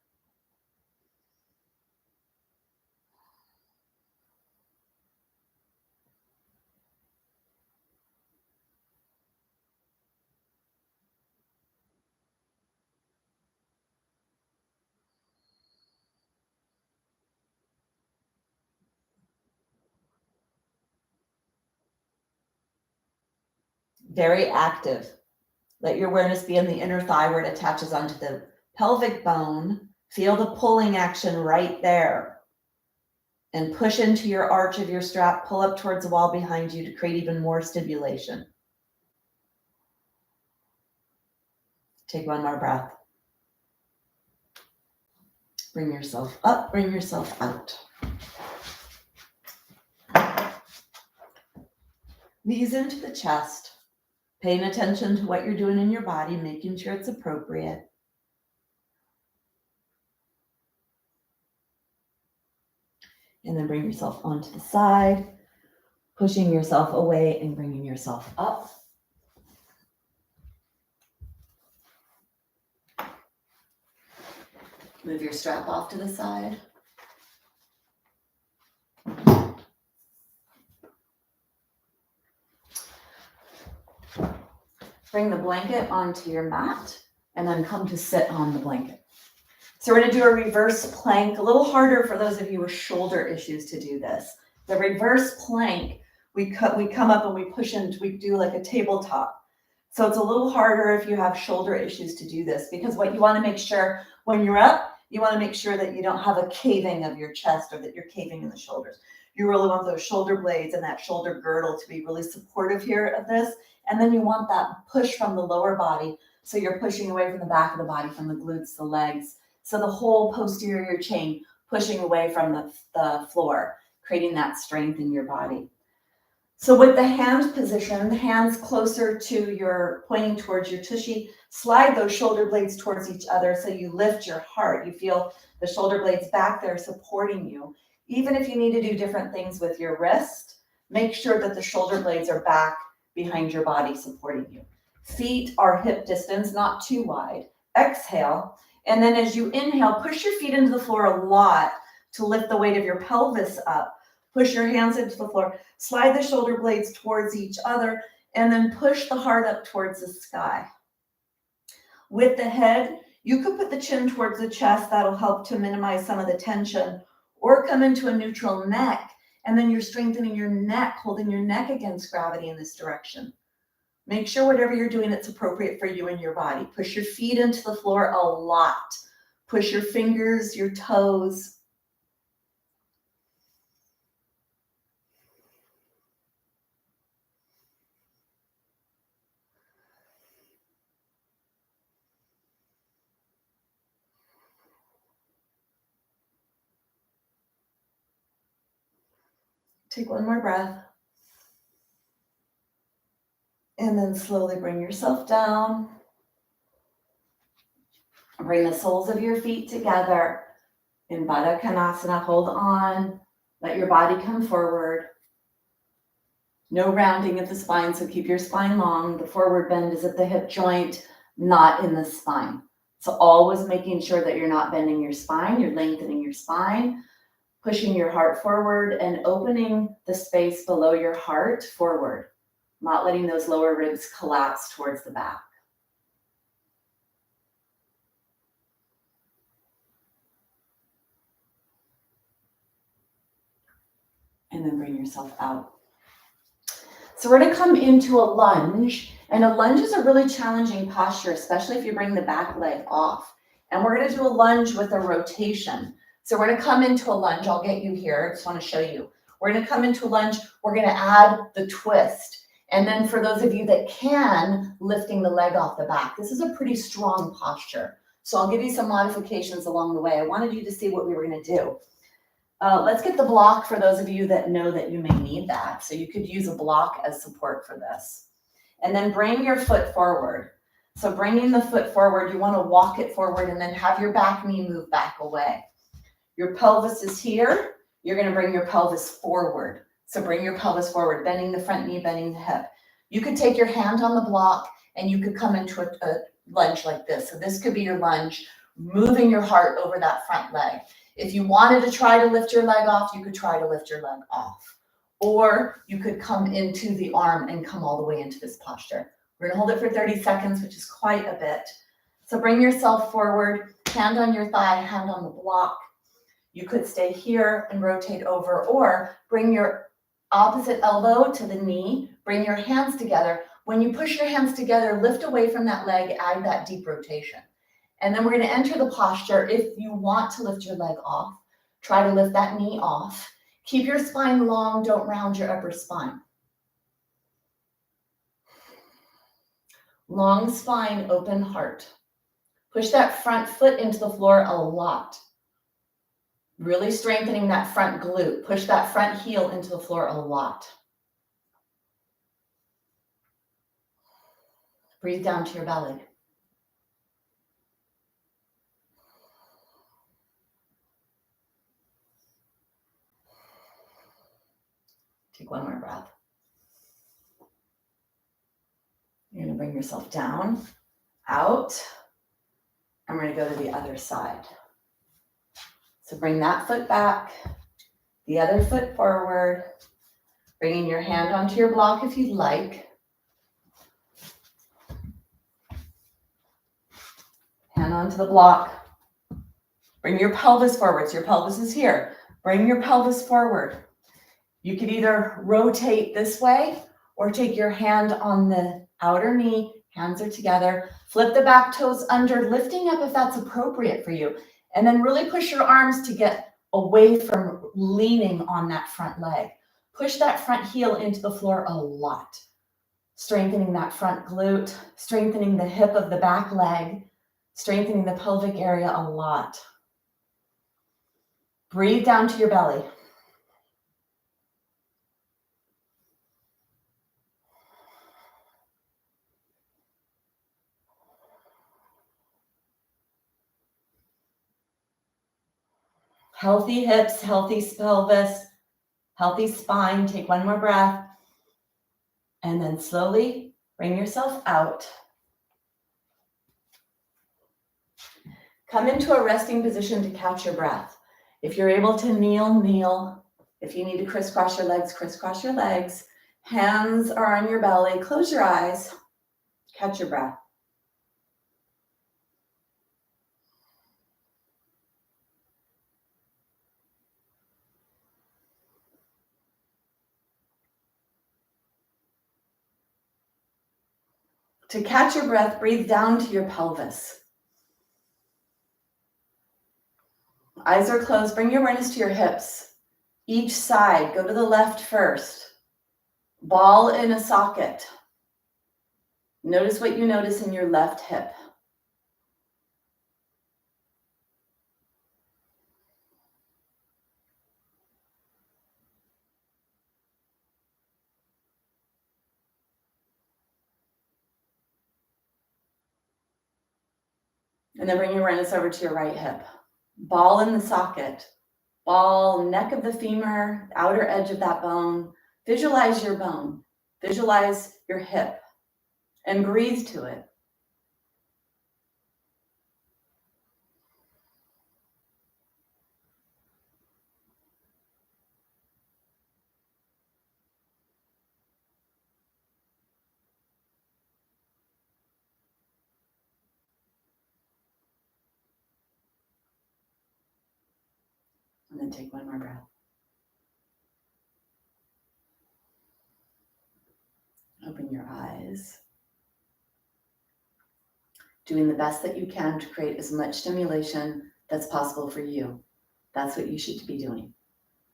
Very active. Let your awareness be in the inner thigh where it attaches onto the pelvic bone. Feel the pulling action right there. And push into your arch of your strap. Pull up towards the wall behind you to create even more stimulation. Take one more breath. Bring yourself up, bring yourself out. Knees into the chest. Paying attention to what you're doing in your body, making sure it's appropriate. And then bring yourself onto the side, pushing yourself away and bringing yourself up. Move your strap off to the side. Bring the blanket onto your mat and then come to sit on the blanket. So we're going to do a reverse plank, a little harder for those of you with shoulder issues to do this. The reverse plank, we come up and we push into, we do like a tabletop. So it's a little harder if you have shoulder issues to do this, because what you want to make sure when you're up, you want to make sure that you don't have a caving of your chest or that you're caving in the shoulders. You really want those shoulder blades and that shoulder girdle to be really supportive here of this. And then you want that push from the lower body. So you're pushing away from the back of the body, from the glutes, the legs. So the whole posterior chain pushing away from the floor, creating that strength in your body. So with the hand position, the hands closer to your, pointing towards your tushy, slide those shoulder blades towards each other so you lift your heart. You feel the shoulder blades back there supporting you. Even if you need to do different things with your wrist, make sure that the shoulder blades are back behind your body supporting you. Feet are hip distance, not too wide. Exhale. And then as you inhale, push your feet into the floor a lot to lift the weight of your pelvis up. Push your hands into the floor. Slide the shoulder blades towards each other, and then push the heart up towards the sky. With the head, you could put the chin towards the chest. That'll help to minimize some of the tension, or come into a neutral neck, and then you're strengthening your neck, holding your neck against gravity in this direction. Make sure whatever you're doing, it's appropriate for you and your body. Push your feet into the floor a lot. Push your fingers, your toes. Take one more breath. And then slowly bring yourself down. Bring the soles of your feet together. In Baddha Konasana, hold on. Let your body come forward. No rounding of the spine, so keep your spine long. The forward bend is at the hip joint, not in the spine. So always making sure that you're not bending your spine, you're lengthening your spine, pushing your heart forward and opening the space below your heart forward, not letting those lower ribs collapse towards the back. And then bring yourself out. So we're going to come into a lunge, and a lunge is a really challenging posture, especially if you bring the back leg off. And we're going to do a lunge with a rotation. So we're going to come into a lunge. I'll get you here. I just want to show you. We're going to come into a lunge. We're going to add the twist. And then for those of you that can, lifting the leg off the back. This is a pretty strong posture. So I'll give you some modifications along the way. I wanted you to see what we were going to do. Let's get the block for those of you that know that you may need that. So you could use a block as support for this. And then bring your foot forward. So bringing the foot forward, you want to walk it forward and then have your back knee move back away. Your pelvis is here. You're going to bring your pelvis forward. So bring your pelvis forward, bending the front knee, bending the hip. You could take your hand on the block and you could come into a lunge like this. So this could be your lunge, moving your heart over that front leg. If you wanted to try to lift your leg off, you could try to lift your leg off. Or you could come into the arm and come all the way into this posture. We're gonna hold it for 30 seconds, which is quite a bit. So bring yourself forward, hand on your thigh, hand on the block. You could stay here and rotate over, or bring your opposite elbow to the knee, bring your hands together. When you push your hands together, lift away from that leg, add that deep rotation. And then we're going to enter the posture. If you want to lift your leg off, try to lift that knee off. Keep your spine long, don't round your upper spine. Long spine, open heart. Push that front foot into the floor a lot. Really strengthening that front glute. Push that front heel into the floor a lot. Breathe down to your belly. Take one more breath. You're going to bring yourself down, out, and we're going to go to the other side. So bring that foot back, the other foot forward, bringing your hand onto your block if you'd like. Hand onto the block. Bring your pelvis forward. So your pelvis is here. Bring your pelvis forward. You could either rotate this way or take your hand on the outer knee. Hands are together. Flip the back toes under, lifting up if that's appropriate for you. And then really push your arms to get away from leaning on that front leg. Push that front heel into the floor a lot. Strengthening that front glute, strengthening the hip of the back leg, strengthening the pelvic area a lot. Breathe down to your belly. Healthy hips, healthy pelvis, healthy spine. Take one more breath. And then slowly bring yourself out. Come into a resting position to catch your breath. If you're able to kneel, kneel. If you need to crisscross your legs, crisscross your legs. Hands are on your belly. Close your eyes. Catch your breath. To catch your breath, breathe down to your pelvis. Eyes are closed. Bring your awareness to your hips. Each side, go to the left first. Ball in a socket. Notice what you notice in your left hip. And then bring your awareness over to your right hip. Ball in the socket. Ball, neck of the femur, outer edge of that bone. Visualize your bone. Visualize your hip. And breathe to it. And then take one more breath. Open your eyes. Doing the best that you can to create as much stimulation that's possible for you. That's what you should be doing.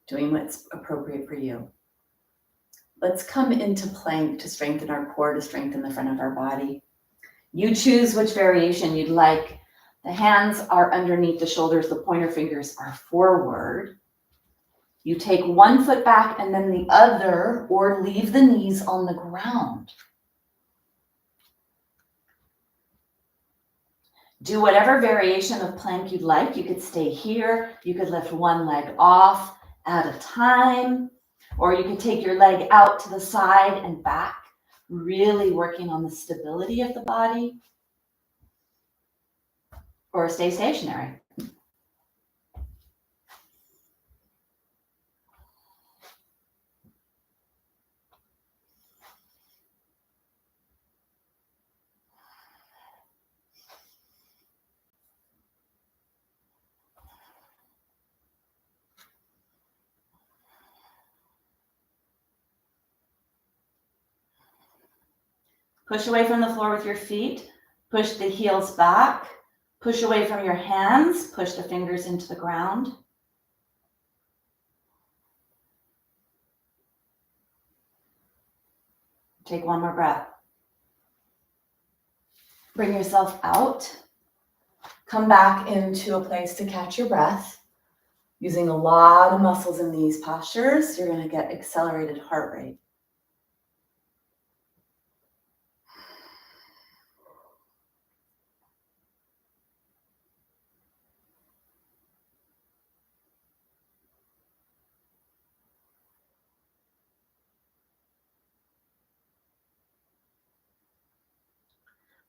Doing what's appropriate for you. Let's come into plank to strengthen our core, to strengthen the front of our body. You choose which variation you'd like. The hands are underneath the shoulders. The pointer fingers are forward. You take one foot back and then the other, or leave the knees on the ground. Do whatever variation of plank you'd like. You could stay here. You could lift one leg off at a time, or you could take your leg out to the side and back, really working on the stability of the body, or stay stationary. Push away from the floor with your feet. Push the heels back. Push away from your hands. Push the fingers into the ground. Take one more breath. Bring yourself out. Come back into a place to catch your breath. Using a lot of muscles in these postures, you're going to get accelerated heart rate.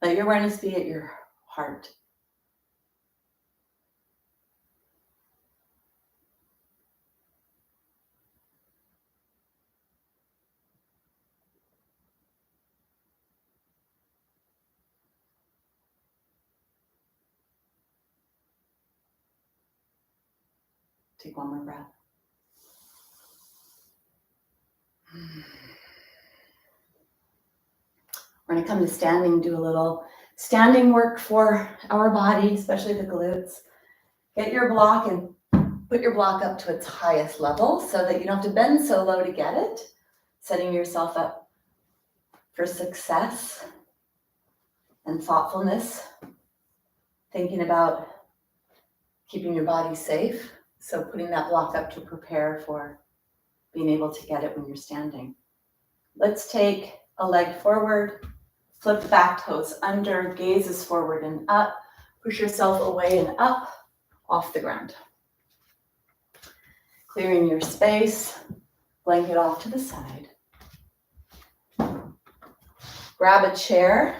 Let your awareness be at your heart. Take one more breath. We're going to come to standing, do a little standing work for our body, especially the glutes. Get your block and put your block up to its highest level so that you don't have to bend so low to get it. Setting yourself up for success and thoughtfulness. Thinking about keeping your body safe. So putting that block up to prepare for being able to get it when you're standing. Let's take a leg forward, flip the back toes under, gazes forward and up. Push yourself away and up off the ground. Clearing your space, blanket off to the side. Grab a chair.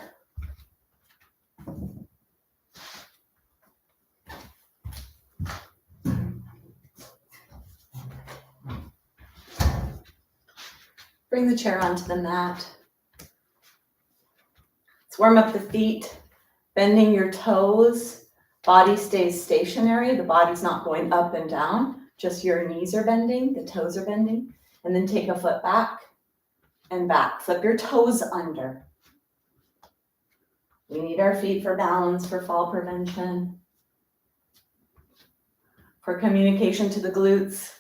Bring the chair onto the mat. Let's warm up the feet, bending your toes. Body stays stationary. The body's not going up and down. Just your knees are bending, the toes are bending. And then take a foot back and back. Flip your toes under. We need our feet for balance, for fall prevention, for communication to the glutes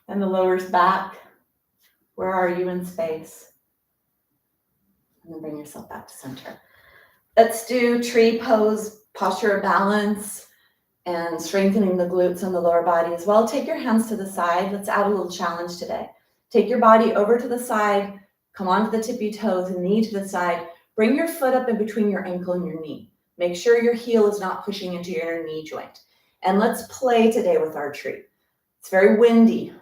and the lower back. Where are you in space? And then bring yourself back to center. Let's do tree pose, posture of balance, and strengthening the glutes and the lower body as well. Take your hands to the side. Let's add a little challenge today. Take your body over to the side, come onto the tippy toes, knee to the side. Bring your foot up in between your ankle and your knee. Make sure your heel is not pushing into your inner knee joint. And let's play today with our tree. It's very windy.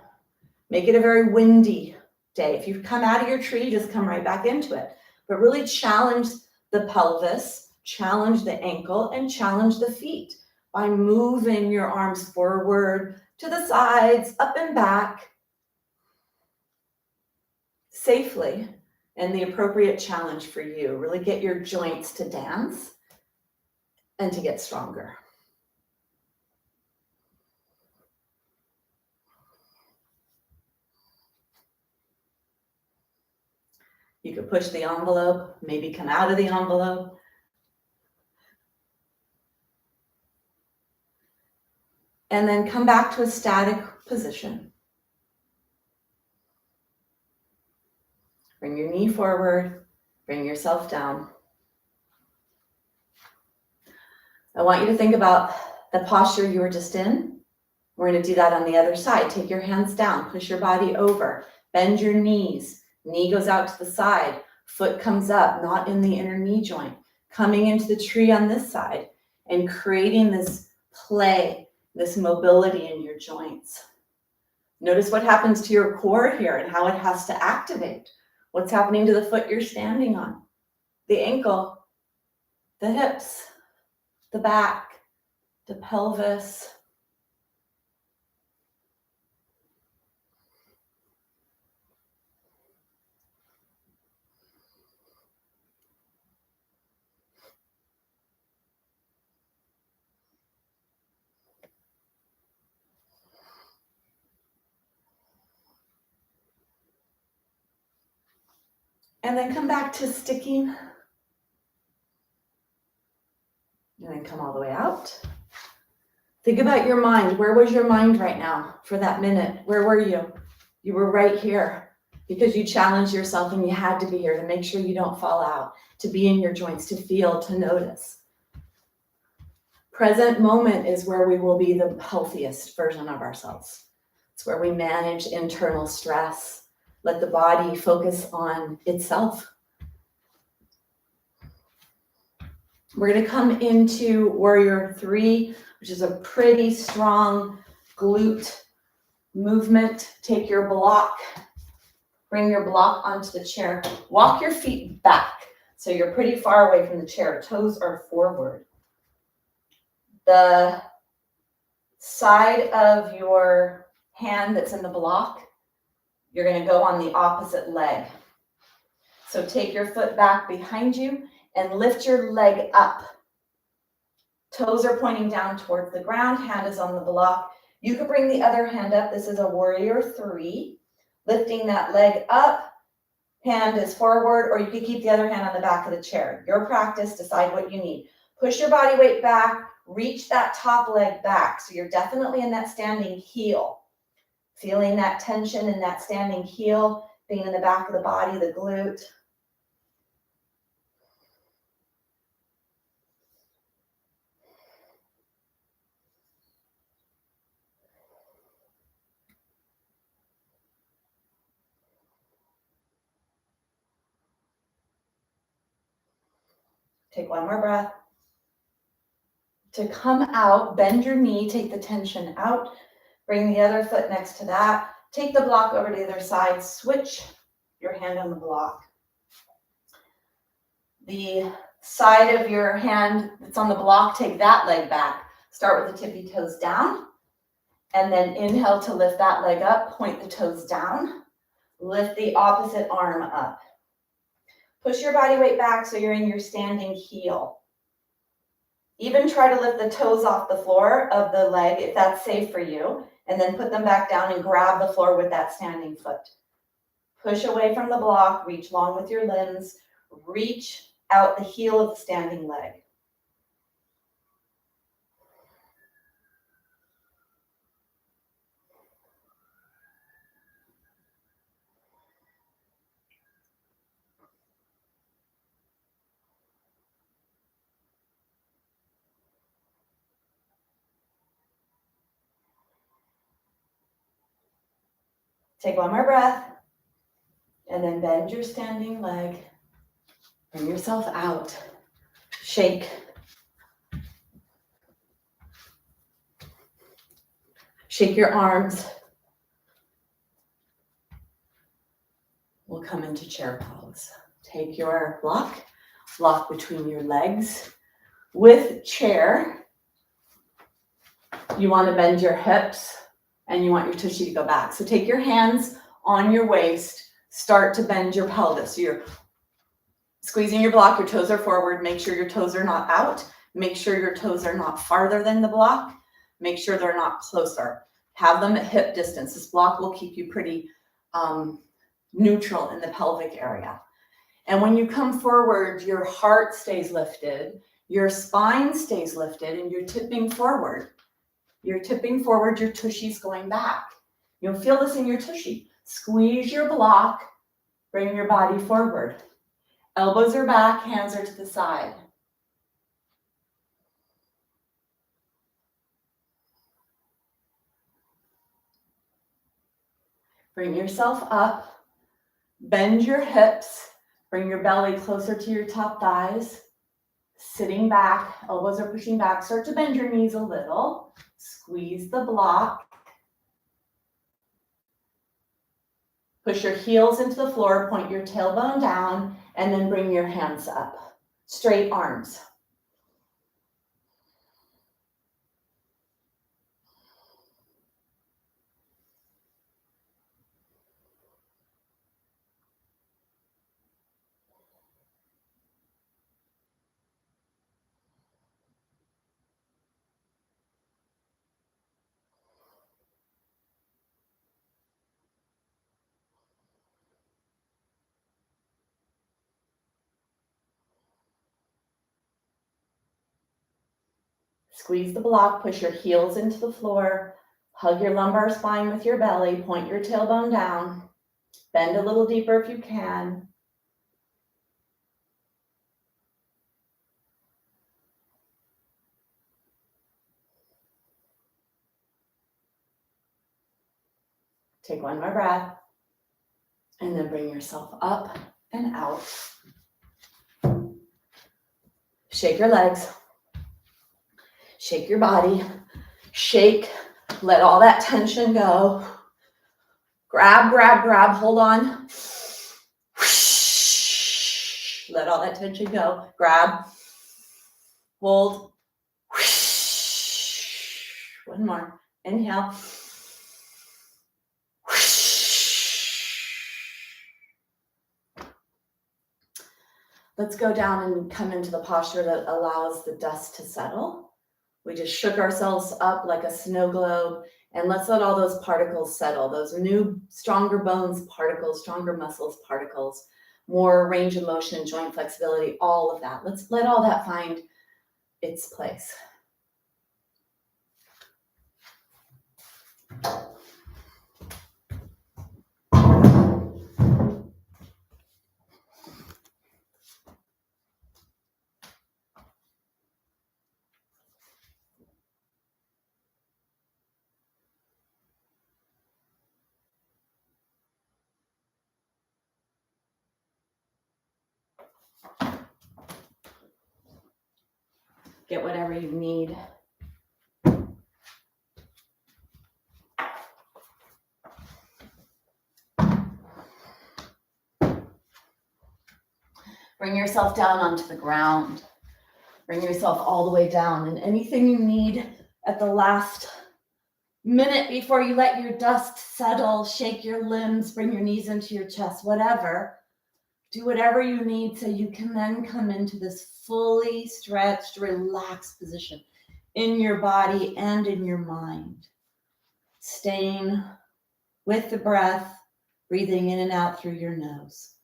Make it a very windy day. If you come out of your tree, just come right back into it. But really challenge the pelvis, challenge the ankle, and challenge the feet by moving your arms forward, to the sides, up and back, safely, and the appropriate challenge for you. Really get your joints to dance and to get stronger. You could push the envelope, maybe come out of the envelope. And then come back to a static position. Bring your knee forward, bring yourself down. I want you to think about the posture you were just in. We're going to do that on the other side. Take your hands down, push your body over, bend your knees. Knee goes out to the side, foot comes up, not in the inner knee joint. Coming into the tree on this side and creating this play, this mobility in your joints. Notice what happens to your core here and how it has to activate. What's happening to the foot you're standing on, the ankle, the hips, the back, the pelvis. And then come back to sticking. And then come all the way out. Think about your mind. Where was your mind right now for that minute? Where were you? You were right here because you challenged yourself and you had to be here to make sure you don't fall out, to be in your joints, to feel, to notice. Present moment is where we will be the healthiest version of ourselves. It's where we manage internal stress. Let the body focus on itself. We're going to come into Warrior 3, which is a pretty strong glute movement. Take your block, bring your block onto the chair. Walk your feet back so you're pretty far away from the chair. Toes are forward. The side of your hand that's in the block, you're going to go on the opposite leg. So take your foot back behind you and lift your leg up. Toes are pointing down towards the ground, hand is on the block. You could bring the other hand up. This is a Warrior 3. Lifting that leg up, hand is forward, or you could keep the other hand on the back of the chair. Your practice, decide what you need. Push your body weight back, reach that top leg back. So you're definitely in that standing heel. Feeling that tension in that standing heel, being in the back of the body, the glute. Take one more breath. To come out, bend your knee, take the tension out, bring the other foot next to that, take the block over to the other side, switch your hand on the block. The side of your hand that's on the block, take that leg back. Start with the tippy toes down, and then inhale to lift that leg up, point the toes down, lift the opposite arm up. Push your body weight back so you're in your standing heel. Even try to lift the toes off the floor of the leg if that's safe for you, and then put them back down and grab the floor with that standing foot. Push away from the block, reach long with your limbs, reach out the heel of the standing leg. Take one more breath, and then bend your standing leg. Bring yourself out. Shake, Shake your arms. We'll come into chair pose. Take your block between your legs. With chair, you want to bend your hips and you want your tushy to go back. So take your hands on your waist, start to bend your pelvis. So you're squeezing your block, your toes are forward. Make sure your toes are not out. Make sure your toes are not farther than the block. Make sure they're not closer. Have them at hip distance. This block will keep you pretty neutral in the pelvic area. And when you come forward, your heart stays lifted, your spine stays lifted, and you're tipping forward. You're tipping forward, your tushy's going back. You'll feel this in your tushy. Squeeze your block, bring your body forward. Elbows are back, hands are to the side. Bring yourself up, bend your hips, bring your belly closer to your top thighs. Sitting back, elbows are pushing back. Start to bend your knees a little. Squeeze the block. Push your heels into the floor, point your tailbone down, and then bring your hands up. Straight arms. Squeeze the block, push your heels into the floor, hug your lumbar spine with your belly, point your tailbone down, bend a little deeper if you can. Take one more breath, and then bring yourself up and out. Shake your legs, shake your body, shake, let all that tension go. Grab, grab, grab, hold on. Let all that tension go. Grab, hold. One more. Inhale. Let's go down and come into the posture that allows the dust to settle. We just shook ourselves up like a snow globe, and let's let all those particles settle. Those new, stronger bones particles, stronger muscles particles, more range of motion, joint flexibility, all of that. Let's let all that find its place. Get whatever you need. Bring yourself down onto the ground. Bring yourself all the way down. And anything you need at the last minute before you let your dust settle, shake your limbs, bring your knees into your chest, whatever. Do whatever you need so you can then come into this fully stretched, relaxed position in your body and in your mind. Staying with the breath, breathing in and out through your nose.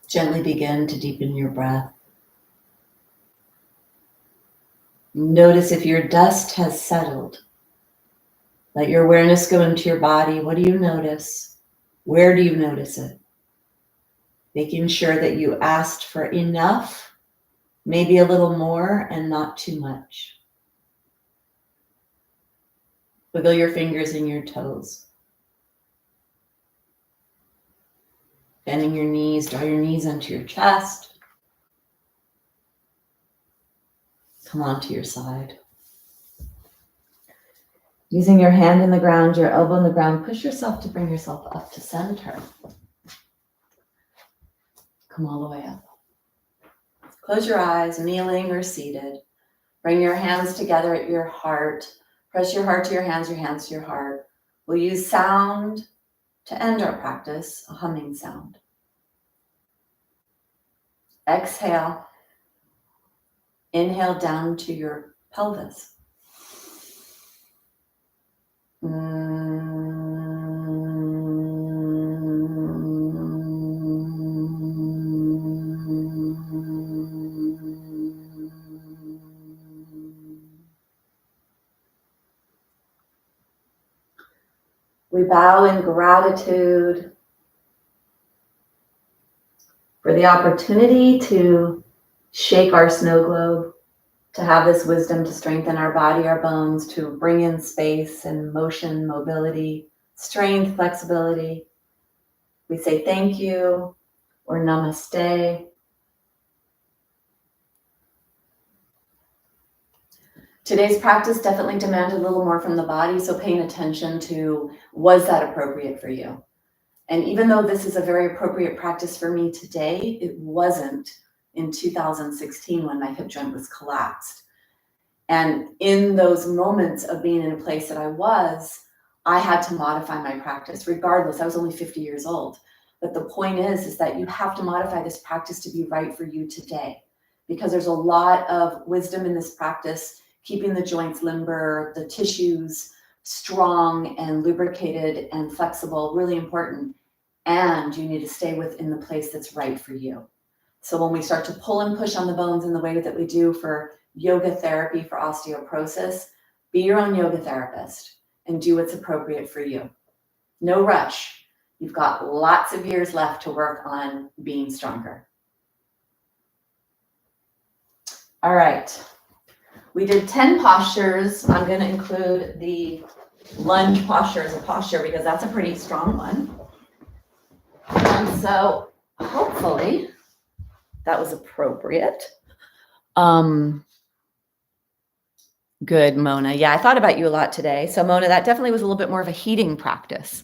Gently begin to deepen your breath. Notice if your dust has settled. Let your awareness go into your body. What do you notice? Where do you notice it? Making sure that you asked for enough, maybe a little more, and not too much. Wiggle your fingers and your toes. Bending your knees, draw your knees onto your chest. Come onto your side. Using your hand in the ground, your elbow in the ground, push yourself to bring yourself up to center. Come all the way up. Close your eyes, kneeling or seated. Bring your hands together at your heart. Press your heart to your hands to your heart. We'll use sound to end our practice, a humming sound. Exhale. Inhale down to your pelvis. We bow in gratitude for the opportunity to shake our snow globe, to have this wisdom to strengthen our body, our bones, to bring in space and motion, mobility, strength, flexibility. We say thank you or namaste. Today's practice definitely demanded a little more from the body, so paying attention to, was that appropriate for you? And even though this is a very appropriate practice for me today, it wasn't in 2016 when my hip joint was collapsed. And in those moments of being in a place that I had to modify my practice regardless. I was only 50 years old. But the point is that you have to modify this practice to be right for you today, because there's a lot of wisdom in this practice, keeping the joints limber, the tissues strong and lubricated and flexible, really important. And you need to stay within the place that's right for you. So when we start to pull and push on the bones in the way that we do for yoga therapy for osteoporosis, be your own yoga therapist and do what's appropriate for you. No rush. You've got lots of years left to work on being stronger. All right. We did 10 postures. I'm going to include the lunge posture as a posture because that's a pretty strong one. And so hopefully that was appropriate. Good, Mona. Yeah, I thought about you a lot today. So Mona, that definitely was a little bit more of a heating practice.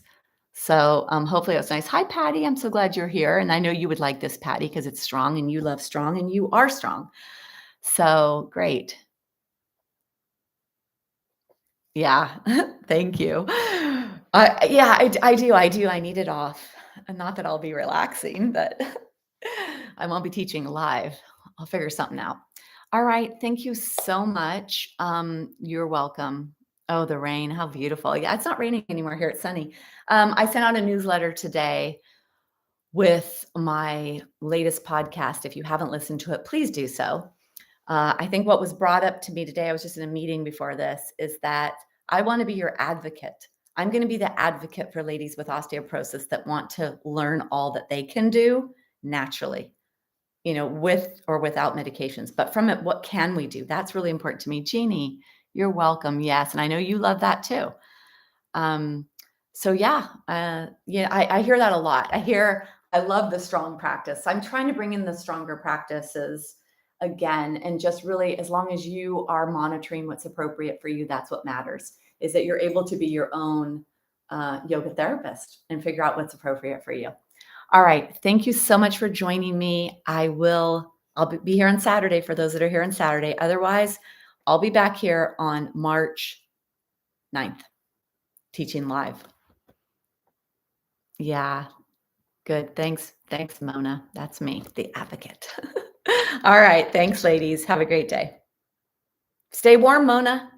So hopefully it was nice. Hi, Patty. I'm so glad you're here. And I know you would like this, Patty, because it's strong and you love strong and you are strong. So great. Yeah, thank you. I do. I need it off. And not that I'll be relaxing, but I won't be teaching live. I'll figure something out. All right. Thank you so much. You're welcome. Oh, the rain. How beautiful. Yeah, it's not raining anymore here. It's sunny. I sent out a newsletter today with my latest podcast. If you haven't listened to it, please do so. I think what was brought up to me today, I was just in a meeting before this, is that I want to be your advocate. I'm going to be the advocate for ladies with osteoporosis that want to learn all that they can do naturally, with or without medications. But from it, what can we do? That's really important to me. Jeannie, you're welcome. Yes. And I know you love that too. So yeah, I hear that a lot. I love the strong practice. I'm trying to bring in the stronger practices again, and just really, as long as you are monitoring what's appropriate for you, that's what matters, is that you're able to be your own yoga therapist and figure out what's appropriate for you. All right. Thank you so much for joining me. I'll be here on Saturday for those that are here on Saturday. Otherwise, I'll be back here on March 9th, teaching live. Yeah. Good. Thanks. Thanks, Mona. That's me, the advocate. All right. Thanks, ladies. Have a great day. Stay warm, Mona.